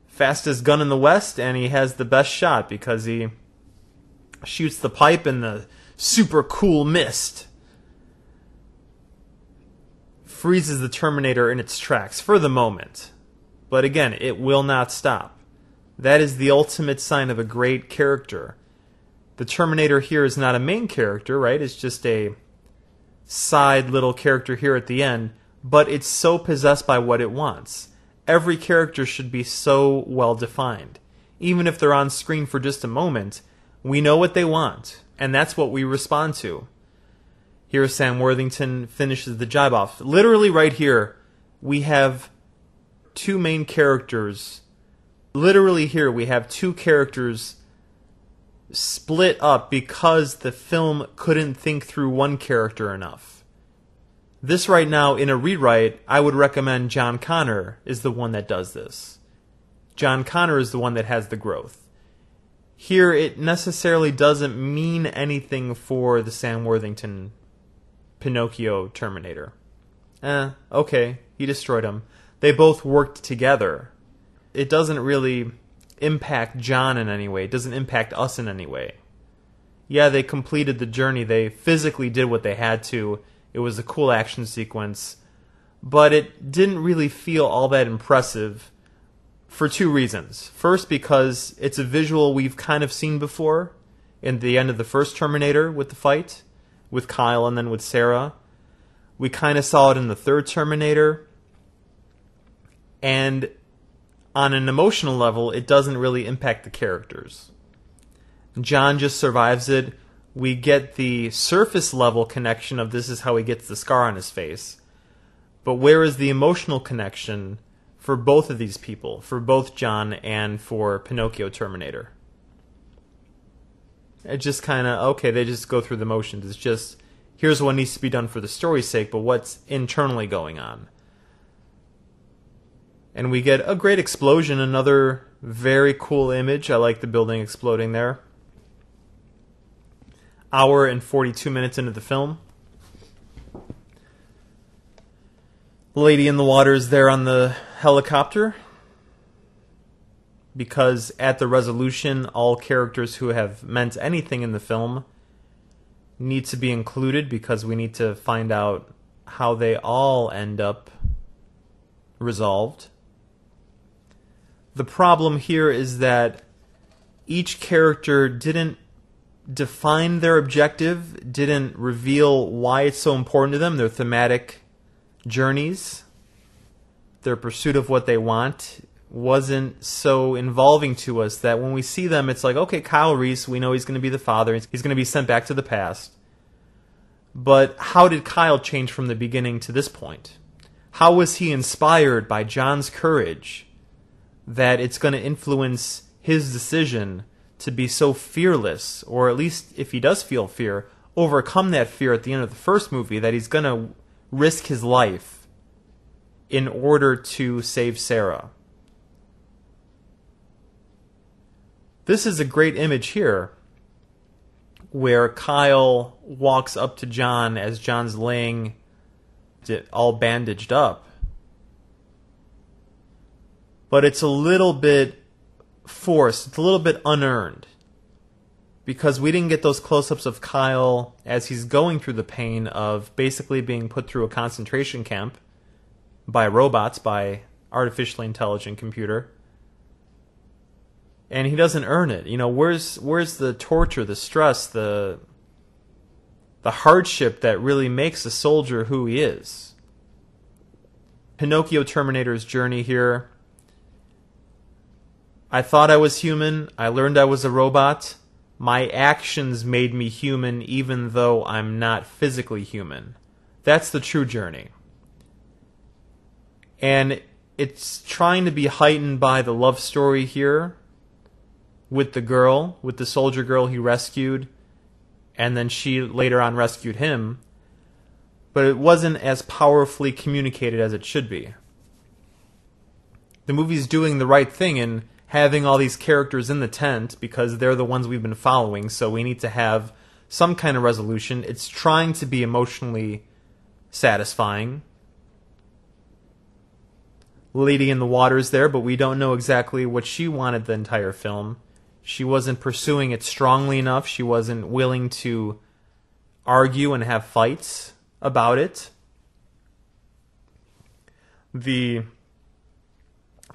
fastest gun in the West, and he has the best shot because he shoots the pipe and the super cool mist freezes the Terminator in its tracks for the moment. But again, it will not stop. That is the ultimate sign of a great character. The Terminator here is not a main character, right? It's just a side little character here at the end, but it's so possessed by what it wants. Every character should be so well defined. Even if they're on screen for just a moment, we know what they want, and that's what we respond to. Here Sam Worthington finishes the job off. Literally right here, we have two main characters. Literally here, we have two characters split up because the film couldn't think through one character enough. This right now, in a rewrite, I would recommend John Connor is the one that does this. John Connor is the one that has the growth. Here, it necessarily doesn't mean anything for the Sam Worthington Pinocchio Terminator. Okay, he destroyed him. They both worked together. It doesn't really impact John in any way. It doesn't impact us in any way. Yeah, they completed the journey. They physically did what they had to. It was a cool action sequence. But it didn't really feel all that impressive for two reasons. First, because it's a visual we've kind of seen before in the end of the first Terminator with the fight with Kyle and then with Sarah. We kind of saw it in the third Terminator. And on an emotional level, it doesn't really impact the characters. John just survives it. We get the surface level connection of this is how he gets the scar on his face. But where is the emotional connection for both of these people, for both John and for Pinocchio Terminator? It just kind of, okay, they just go through the motions. It's just, here's what needs to be done for the story's sake, but what's internally going on? And we get a great explosion, another very cool image. I like the building exploding there. Hour and 42 minutes into the film. Lady in the water is there on the helicopter, because at the resolution, all characters who have meant anything in the film need to be included, because we need to find out how they all end up resolved. The problem here is that each character didn't define their objective, didn't reveal why it's so important to them, their thematic journeys, their pursuit of what they want wasn't so involving to us that when we see them, it's like, okay, Kyle Reese, we know he's going to be the father, he's going to be sent back to the past. But how did Kyle change from the beginning to this point? How was he inspired by John's courage that it's going to influence his decision to be so fearless, or at least if he does feel fear, overcome that fear at the end of the first movie, that he's going to risk his life in order to save Sarah? This is a great image here where Kyle walks up to John as John's laying all bandaged up. But it's a little bit forced. It's a little bit unearned, because we didn't get those close-ups of Kyle as he's going through the pain of basically being put through a concentration camp by robots, by artificially intelligent computer. And he doesn't earn it. You know, where's the torture, the stress, the hardship that really makes a soldier who he is? Pinocchio Terminator's journey here. I thought I was human. I learned I was a robot. My actions made me human even though I'm not physically human. That's the true journey. And it's trying to be heightened by the love story here with the girl, with the soldier girl he rescued, and then she later on rescued him. But it wasn't as powerfully communicated as it should be. The movie's doing the right thing in having all these characters in the tent because they're the ones we've been following, so we need to have some kind of resolution. It's trying to be emotionally satisfying. Lady in the water's there, but we don't know exactly what she wanted the entire film. She wasn't pursuing it strongly enough. She wasn't willing to argue and have fights about it. The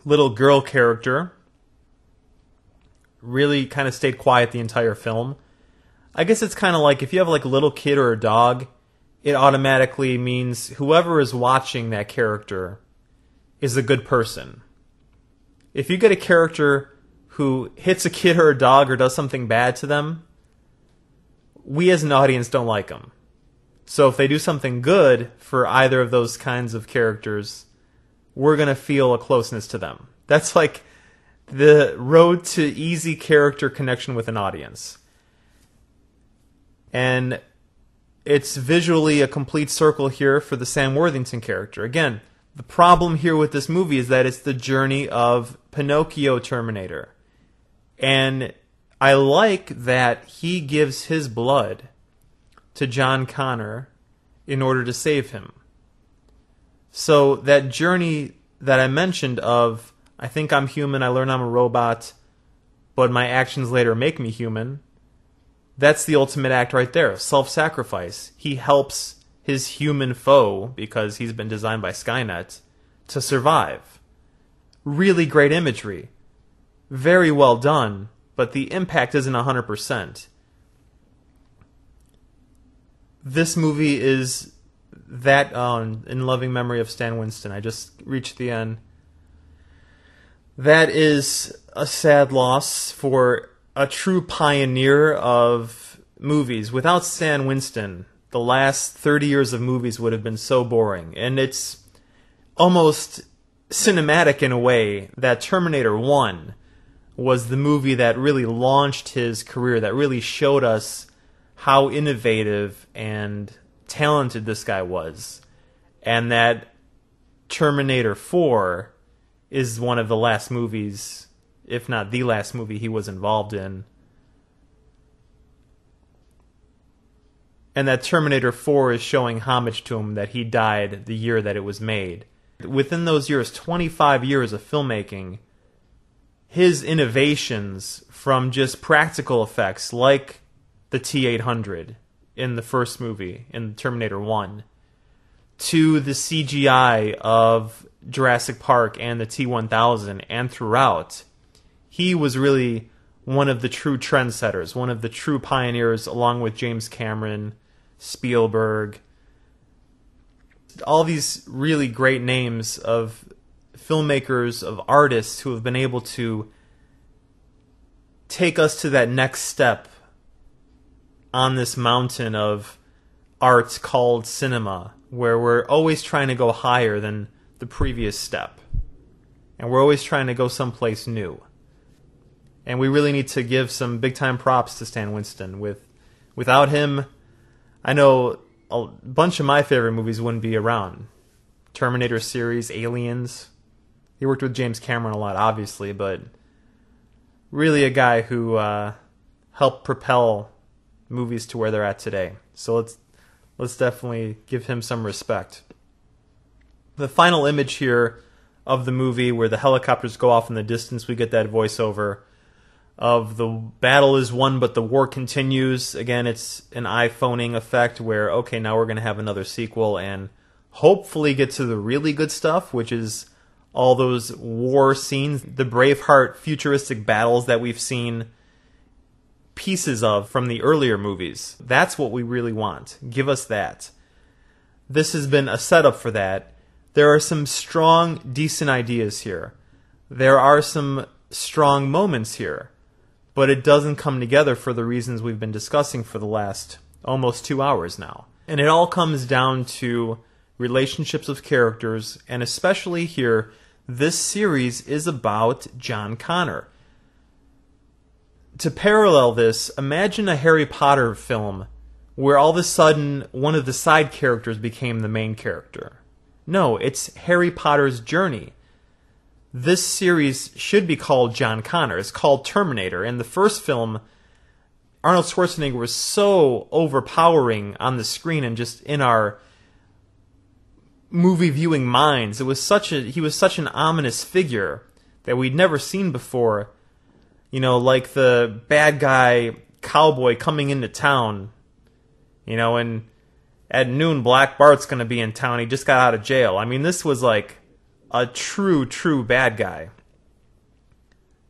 little girl character really kind of stayed quiet the entire film. I guess it's kind of like if you have like a little kid or a dog, it automatically means whoever is watching that character is a good person. If you get a character who hits a kid or a dog or does something bad to them, we as an audience don't like them. So if they do something good for either of those kinds of characters, we're going to feel a closeness to them. That's like the road to easy character connection with an audience. And it's visually a complete circle here for the Sam Worthington character. Again, the problem here with this movie is that it's the journey of Pinocchio Terminator. And I like that he gives his blood to John Connor in order to save him. So that journey that I mentioned of, I think I'm human, I learn I'm a robot, but my actions later make me human, that's the ultimate act right there, self-sacrifice. He helps his human foe, because he's been designed by Skynet, to survive. Really great imagery. Very well done, but the impact isn't 100%. This movie is that, in loving memory of Stan Winston. I just reached the end. That is a sad loss for a true pioneer of movies. Without Stan Winston, the last 30 years of movies would have been so boring. And it's almost cinematic in a way that Terminator 1 was the movie that really launched his career, that really showed us how innovative and talented this guy was. And that Terminator 4 is one of the last movies, if not the last movie he was involved in. And that Terminator 4 is showing homage to him, that he died the year that it was made. Within those years, 25 years of filmmaking, his innovations from just practical effects like the T-800 in the first movie, in Terminator 1, to the CGI of Jurassic Park and the T-1000 and throughout, he was really one of the true trendsetters, one of the true pioneers, along with James Cameron, Spielberg, all these really great names of filmmakers, of artists who have been able to take us to that next step on this mountain of art called cinema, where we're always trying to go higher than the previous step. And we're always trying to go someplace new. And we really need to give some big-time props to Stan Winston. Without him, I know a bunch of my favorite movies wouldn't be around. Terminator series, Aliens. He worked with James Cameron a lot, obviously, but really a guy who helped propel movies to where they're at today. So let's definitely give him some respect. The final image here of the movie, where the helicopters go off in the distance, we get that voiceover of the battle is won but the war continues. Again, it's an iPhoning effect where, okay, now we're going to have another sequel and hopefully get to the really good stuff, which is all those war scenes, the Braveheart futuristic battles that we've seen pieces of from the earlier movies. That's what we really want. Give us that. This has been a setup for that. There are some strong, decent ideas here. There are some strong moments here. But it doesn't come together for the reasons we've been discussing for the last almost 2 hours now. And it all comes down to relationships of characters, and especially here, this series is about John Connor. To parallel this, imagine a Harry Potter film where all of a sudden one of the side characters became the main character. No, it's Harry Potter's journey. This series should be called John Connor. It's called Terminator. In the first film, Arnold Schwarzenegger was so overpowering on the screen and just in our movie viewing minds. He was such an ominous figure that we'd never seen before. You know, like the bad guy cowboy coming into town. You know, and at noon, Black Bart's going to be in town. He just got out of jail. I mean, this was like a true bad guy.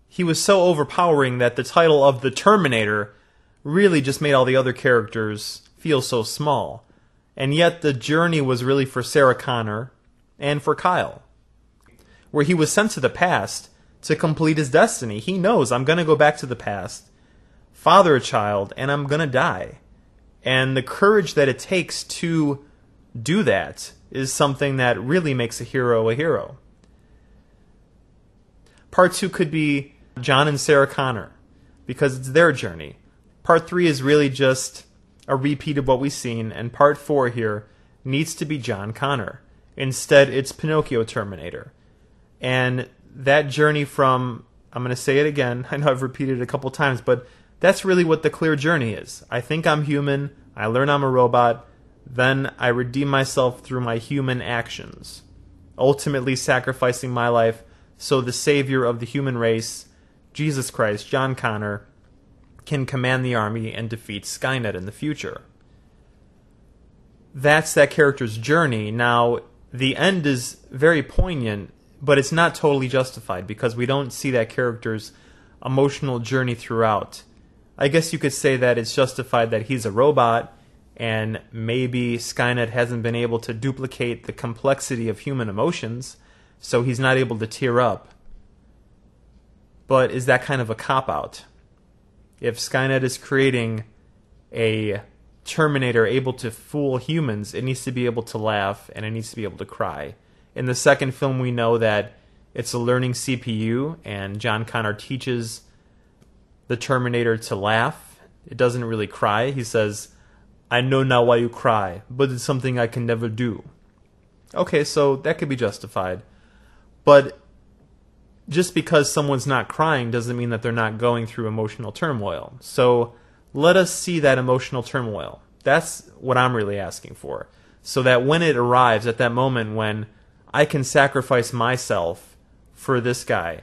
He was so overpowering that the title of The Terminator really just made all the other characters feel so small. And yet the journey was really for Sarah Connor and for Kyle, where he was sent to the past to complete his destiny. He knows, I'm going to go back to the past, father a child, and I'm going to die. And the courage that it takes to do that is something that really makes a hero a hero. Part 2 could be John and Sarah Connor, because it's their journey. Part 3 is really just a repeat of what we've seen, and Part 4 here needs to be John Connor. Instead, it's Pinocchio Terminator. And that journey from, I'm going to say it again, I know I've repeated it a couple times, but that's really what the clear journey is. I think I'm human, I learn I'm a robot, then I redeem myself through my human actions, ultimately sacrificing my life so the savior of the human race, Jesus Christ, John Connor, can command the army and defeat Skynet in the future. That's that character's journey. Now, the end is very poignant, but it's not totally justified because we don't see that character's emotional journey throughout. I guess you could say that it's justified that he's a robot, and maybe Skynet hasn't been able to duplicate the complexity of human emotions, so he's not able to tear up. But is that kind of a cop-out? If Skynet is creating a Terminator able to fool humans, it needs to be able to laugh, and it needs to be able to cry. In the second film, we know that it's a learning CPU, and John Connor teaches the Terminator to laugh. It doesn't really cry. He says, I know now why you cry, but it's something I can never do. Okay, so that could be justified. But just because someone's not crying doesn't mean that they're not going through emotional turmoil. So let us see that emotional turmoil. That's what I'm really asking for. So that when it arrives at that moment when I can sacrifice myself for this guy,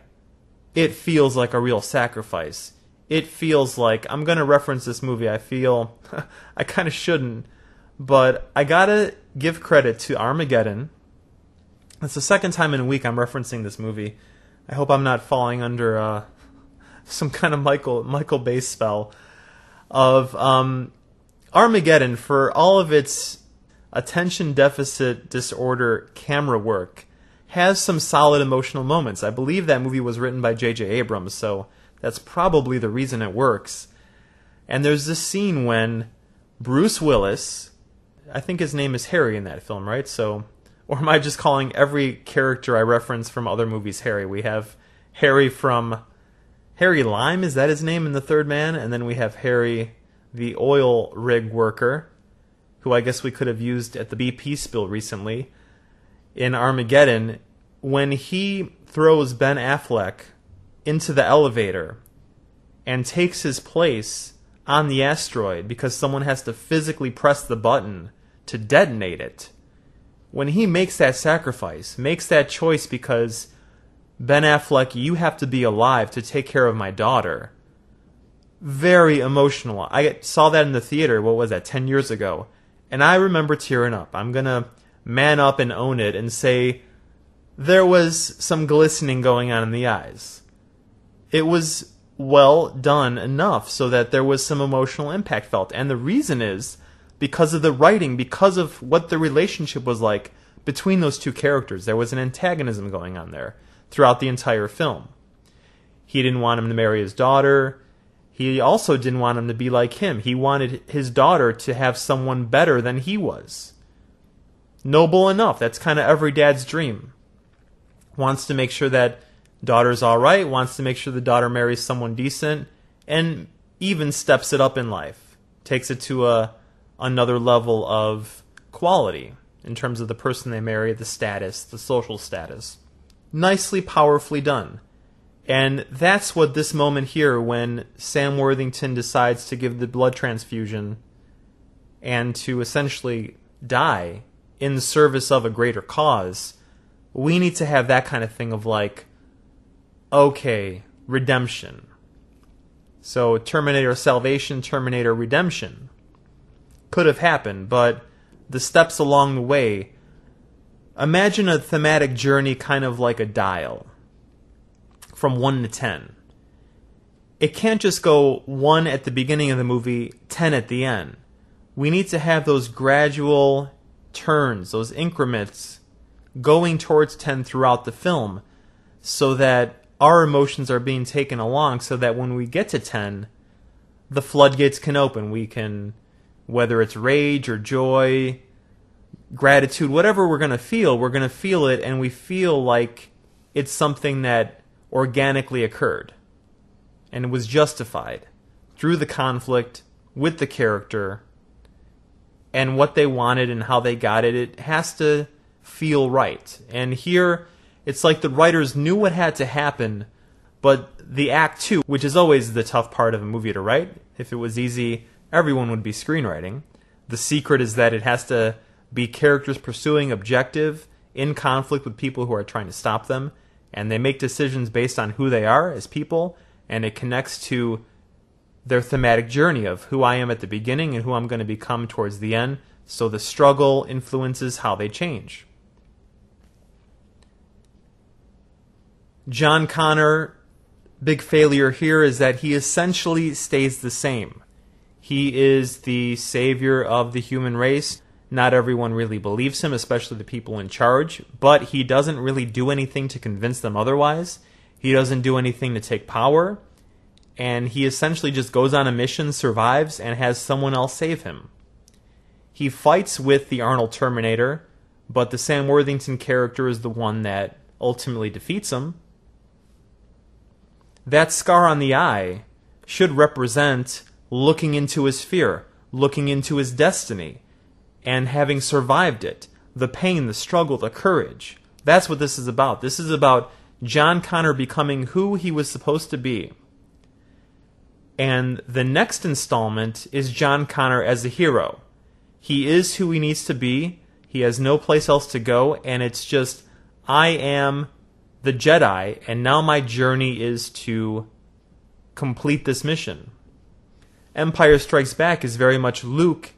it feels like a real sacrifice. It feels like, I'm going to reference this movie, I feel, I kind of shouldn't, but I gotta give credit to Armageddon. It's the second time in a week I'm referencing this movie. I hope I'm not falling under some kind of Michael Bay spell of Armageddon, for all of its attention deficit disorder camera work, has some solid emotional moments. I believe that movie was written by J.J. Abrams, so that's probably the reason it works. And there's this scene when Bruce Willis, I think his name is Harry in that film, right? So, or am I just calling every character I reference from other movies Harry? We have Harry from Harry Lime, is that his name in The Third Man? And then we have Harry, the oil rig worker, who I guess we could have used at the BP spill recently. In Armageddon, when he throws Ben Affleck into the elevator and takes his place on the asteroid because someone has to physically press the button to detonate it, when he makes that sacrifice, makes that choice because, Ben Affleck, you have to be alive to take care of my daughter, very emotional. I saw that in the theater, what was that, 10 years ago, and I remember tearing up. I'm going to man up and own it and say there was some glistening going on in the eyes. It was well done enough so that there was some emotional impact felt. And the reason is because of the writing, because of what the relationship was like between those two characters. There was an antagonism going on there throughout the entire film. He didn't want him to marry his daughter. He also didn't want him to be like him. He wanted his daughter to have someone better than he was. Noble enough. That's kind of every dad's dream. Wants to make sure that daughter's all right, wants to make sure the daughter marries someone decent, and even steps it up in life. Takes it to another level of quality in terms of the person they marry, the status, the social status. Nicely, powerfully done. And that's what this moment here, when Sam Worthington decides to give the blood transfusion and to essentially die in the service of a greater cause, we need to have that kind of thing of like, okay, redemption. So Terminator Salvation, Terminator Redemption could have happened, but the steps along the way, imagine a thematic journey kind of like a dial from 1 to 10. It can't just go 1 at the beginning of the movie, 10 at the end. We need to have those gradual turns, those increments going towards 10 throughout the film so that our emotions are being taken along, so that when we get to 10, the floodgates can open. We can, whether it's rage or joy, gratitude, whatever we're going to feel it, and we feel like it's something that organically occurred and was justified through the conflict with the character and what they wanted and how they got it. It has to feel right. And here, it's like the writers knew what had to happen, but the act 2, which is always the tough part of a movie to write. If it was easy, everyone would be screenwriting. The secret is that it has to be characters pursuing objective in conflict with people who are trying to stop them, and they make decisions based on who they are as people, and it connects to their thematic journey of who I am at the beginning and who I'm going to become towards the end, so the struggle influences how they change. John Connor, big failure here is that he essentially stays the same. He is the savior of the human race. Not everyone really believes him, especially the people in charge, but he doesn't really do anything to convince them otherwise. He doesn't do anything to take power, and he essentially just goes on a mission, survives, and has someone else save him. He fights with the Arnold Terminator, but the Sam Worthington character is the one that ultimately defeats him. That scar on the eye should represent looking into his fear, looking into his destiny, and having survived it. The pain, the struggle, the courage. That's what this is about. This is about John Connor becoming who he was supposed to be. And the next installment is John Connor as a hero. He is who he needs to be. He has no place else to go, and it's just, I am the Jedi, and now my journey is to complete this mission. Empire Strikes Back is very much Luke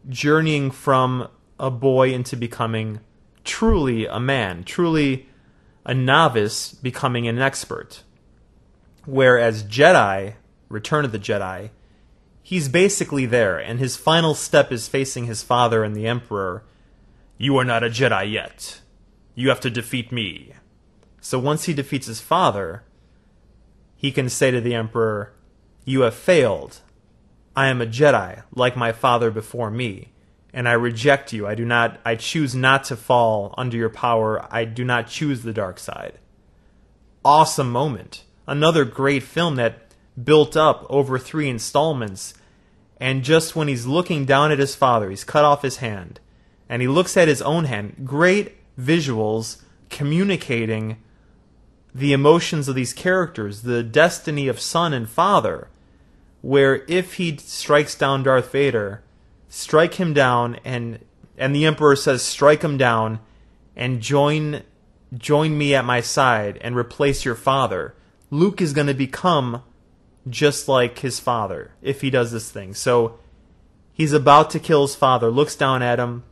journeying from a boy into becoming truly a man, truly a novice becoming an expert. Whereas Jedi, Return of the Jedi, he's basically there, and his final step is facing his father and the Emperor. You are not a Jedi yet. You have to defeat me. So once he defeats his father, he can say to the Emperor, you have failed. I am a Jedi, like my father before me, and I reject you. I choose not to fall under your power. I do not choose the dark side. Awesome moment. Another great film that built up over 3 installments, and just when he's looking down at his father, he's cut off his hand, and he looks at his own hand. Great visuals communicating the emotions of these characters, the destiny of son and father, where if he strikes down Darth Vader, strike him down, and the Emperor says, strike him down, and join me at my side and replace your father. Luke is going to become just like his father if he does this thing. So he's about to kill his father, looks down at him,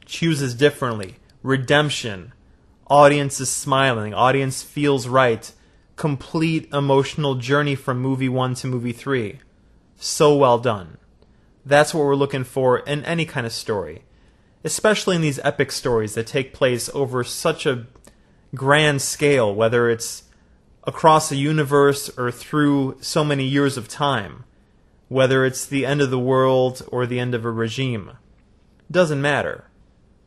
chooses differently. Redemption. Audience is smiling. Audience feels right. Complete emotional journey from movie 1 to movie 3. So well done. That's what we're looking for in any kind of story, especially in these epic stories that take place over such a grand scale, whether it's across a universe or through so many years of time, whether it's the end of the world or the end of a regime. Doesn't matter.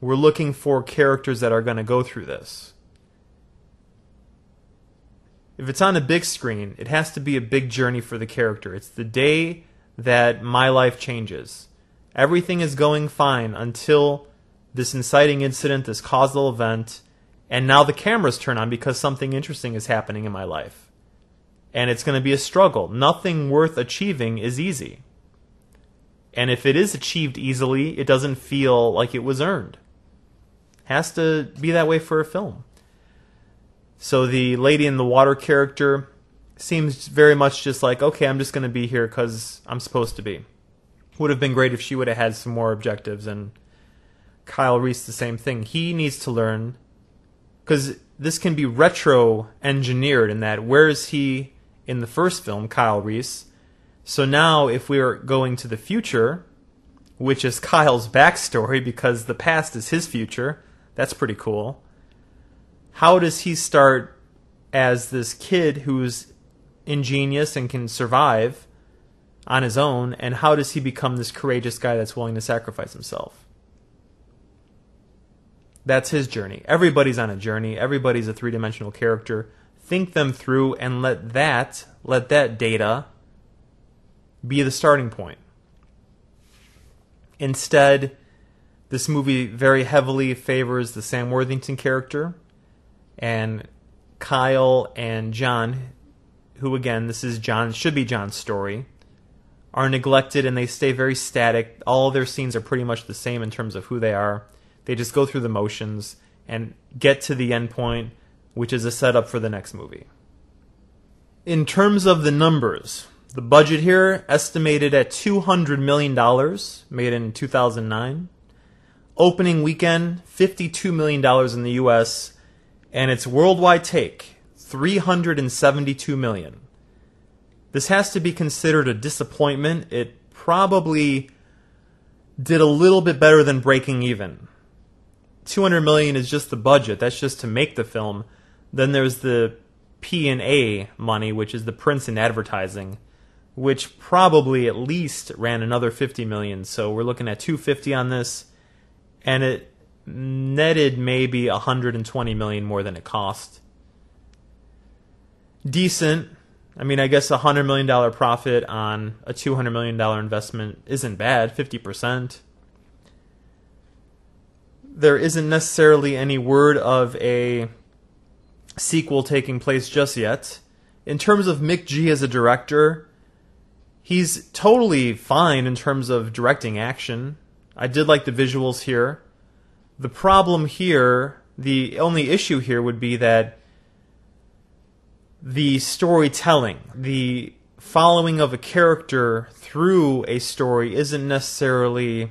We're looking for characters that are going to go through this. If it's on a big screen, it has to be a big journey for the character. It's the day that my life changes. Everything is going fine until this inciting incident, this causal event, and now the cameras turn on because something interesting is happening in my life. And it's going to be a struggle. Nothing worth achieving is easy. And if it is achieved easily, it doesn't feel like it was earned. Has to be that way for a film. So the Lady in the Water character seems very much just like, okay, I'm just going to be here because I'm supposed to be. Would have been great if she would have had some more objectives, and Kyle Reese the same thing. He needs to learn, because this can be retro-engineered in that, where is he in the first film, Kyle Reese? So now if we are going to the future, which is Kyle's backstory because the past is his future, that's pretty cool. How does he start as this kid who's ingenious and can survive on his own, and how does he become this courageous guy that's willing to sacrifice himself? That's his journey. Everybody's on a journey. Everybody's a three-dimensional character. Think them through and let that data be the starting point. Instead, this movie very heavily favors the Sam Worthington character, and Kyle and John, who again, this is John, should be John's story, are neglected and they stay very static. All of their scenes are pretty much the same in terms of who they are. They just go through the motions and get to the end point, which is a setup for the next movie. In terms of the numbers, the budget here estimated at $200 million, made in 2009. Opening weekend, $52 million in the US, and its worldwide take, $372 million. This has to be considered a disappointment. It probably did a little bit better than breaking even. $200 million is just the budget. That's just to make the film. Then there's the P&A money, which is the prints and advertising, which probably at least ran another $50 million. So we're looking at $250 on this, and it netted maybe $120 million more than it cost. Decent. I mean, I guess a $100 million profit on a $200 million investment isn't bad, 50%. There isn't necessarily any word of a sequel taking place just yet. In terms of Mick G as a director, he's totally fine in terms of directing action. I did like the visuals here. The problem here, the only issue here would be that the storytelling, the following of a character through a story isn't necessarily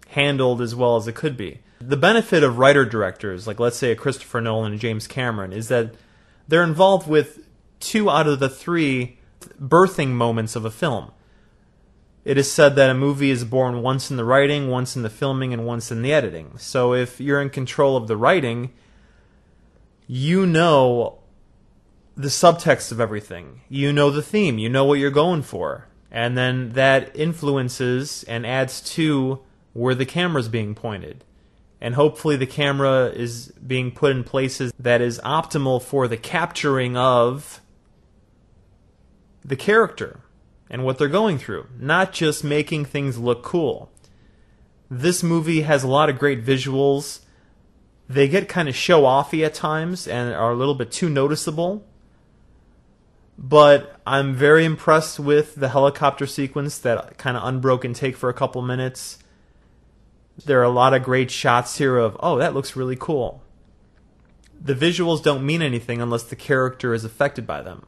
handled as well as it could be. The benefit of writer-directors, like let's say a Christopher Nolan and James Cameron, is that they're involved with 2 out of the 3 birthing moments of a film. It is said that a movie is born once in the writing, once in the filming, and once in the editing. So if you're in control of the writing, you know the subtext of everything. You know the theme. You know what you're going for. And then that influences and adds to where the camera's being pointed. And hopefully the camera is being put in places that is optimal for the capturing of the character and what they're going through, not just making things look cool. This movie has a lot of great visuals. They get kind of show-offy at times and are a little bit too noticeable. But I'm very impressed with the helicopter sequence, that kind of unbroken take for a couple minutes. There are a lot of great shots here of, oh, that looks really cool. The visuals don't mean anything unless the character is affected by them.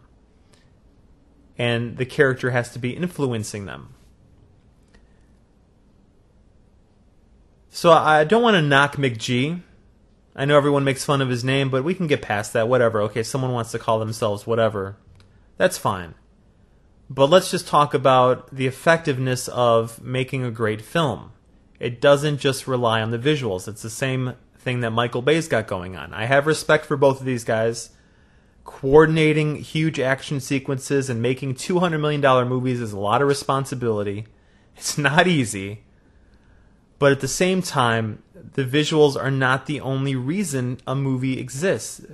And the character has to be influencing them. So I don't want to knock McG. I know everyone makes fun of his name, but we can get past that. Whatever. Okay, someone wants to call themselves whatever. That's fine. But let's just talk about the effectiveness of making a great film. It doesn't just rely on the visuals. It's the same thing that Michael Bay's got going on. I have respect for both of these guys. Coordinating huge action sequences and making $200 million movies is a lot of responsibility. It's not easy. But at the same time, the visuals are not the only reason a movie exists.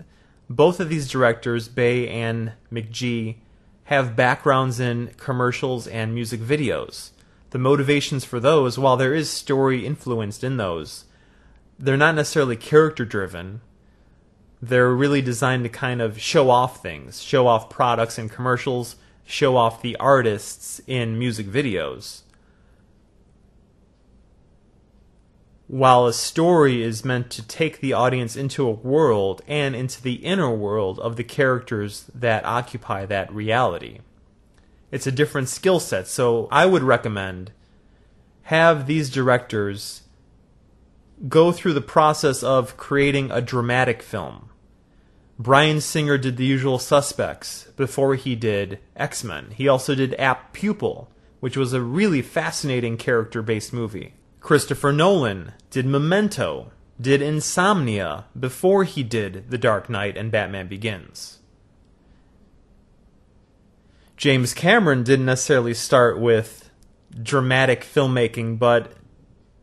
Both of these directors, Bay and McG, have backgrounds in commercials and music videos. The motivations for those, while there is story influenced in those, they're not necessarily character driven. They're really designed to kind of show off things, show off products in commercials, show off the artists in music videos. While a story is meant to take the audience into a world and into the inner world of the characters that occupy that reality. It's a different skill set, so I would recommend have these directors go through the process of creating a dramatic film. Bryan Singer did The Usual Suspects before he did X-Men. He also did Apt Pupil, which was a really fascinating character-based movie. Christopher Nolan did Memento, did Insomnia before he did The Dark Knight and Batman Begins. James Cameron didn't necessarily start with dramatic filmmaking, but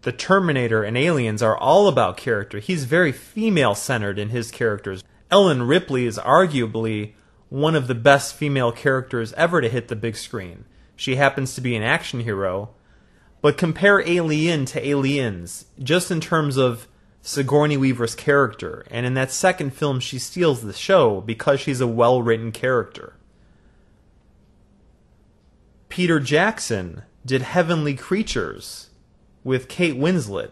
the Terminator and Aliens are all about character. He's very female-centered in his characters. Ellen Ripley is arguably one of the best female characters ever to hit the big screen. She happens to be an action hero, but compare Alien to Aliens, just in terms of Sigourney Weaver's character, and in that second film she steals the show because she's a well-written character. Peter Jackson did Heavenly Creatures with Kate Winslet,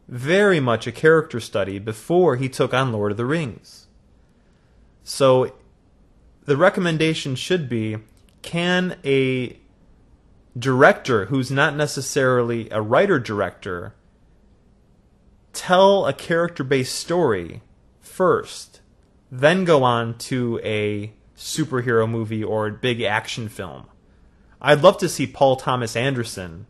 very much a character study before he took on Lord of the Rings. So the recommendation should be, can a director who's not necessarily a writer-director tell a character-based story first, then go on to a superhero movie or a big action film? I'd love to see Paul Thomas Anderson,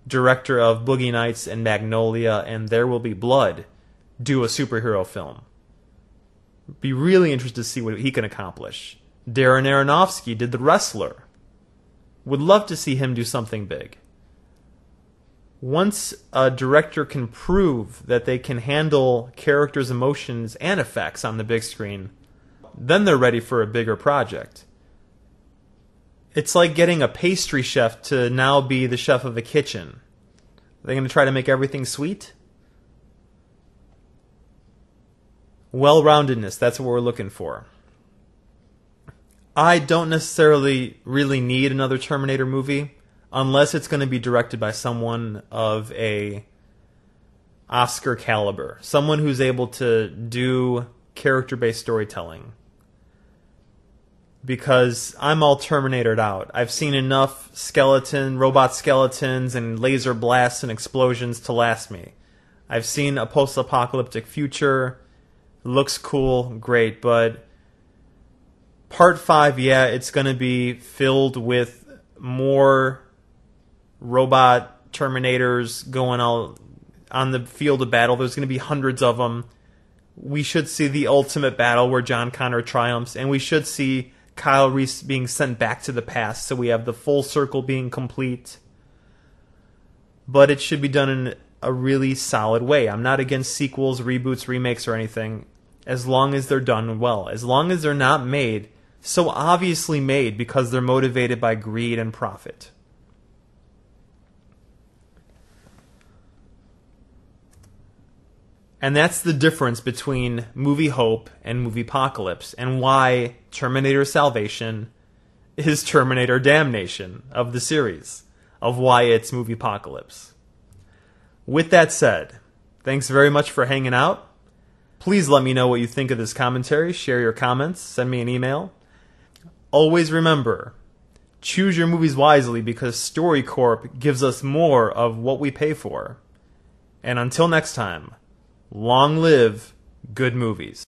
director of Boogie Nights and Magnolia and There Will Be Blood, do a superhero film. Be really interested to see what he can accomplish. Darren Aronofsky did The Wrestler. Would love to see him do something big. Once a director can prove that they can handle characters' emotions and effects on the big screen, then they're ready for a bigger project. It's like getting a pastry chef to now be the chef of a kitchen. Are they going to try to make everything sweet? Well-roundedness, that's what we're looking for. I don't necessarily really need another Terminator movie unless it's going to be directed by someone of a Oscar caliber, someone who's able to do character-based storytelling. Because I'm all Terminatored out. I've seen enough robot skeletons and laser blasts and explosions to last me. I've seen a post-apocalyptic future. Looks cool, great, but Part 5, yeah, it's going to be filled with more robot Terminators going all on the field of battle. There's going to be hundreds of them. We should see the ultimate battle where John Connor triumphs, and we should see Kyle Reese being sent back to the past, so we have the full circle being complete. But it should be done in a really solid way. I'm not against sequels, reboots, remakes, or anything, as long as they're done well. As long as they're not made so obviously made because they're motivated by greed and profit. And that's the difference between movie hope and movie apocalypse, and why Terminator Salvation is Terminator Damnation of the series, of why it's movie apocalypse. With that said, thanks very much for hanging out. Please let me know what you think of this commentary. Share your comments. Send me an email. Always remember, choose your movies wisely because StoryCorp gives us more of what we pay for. And until next time, long live good movies.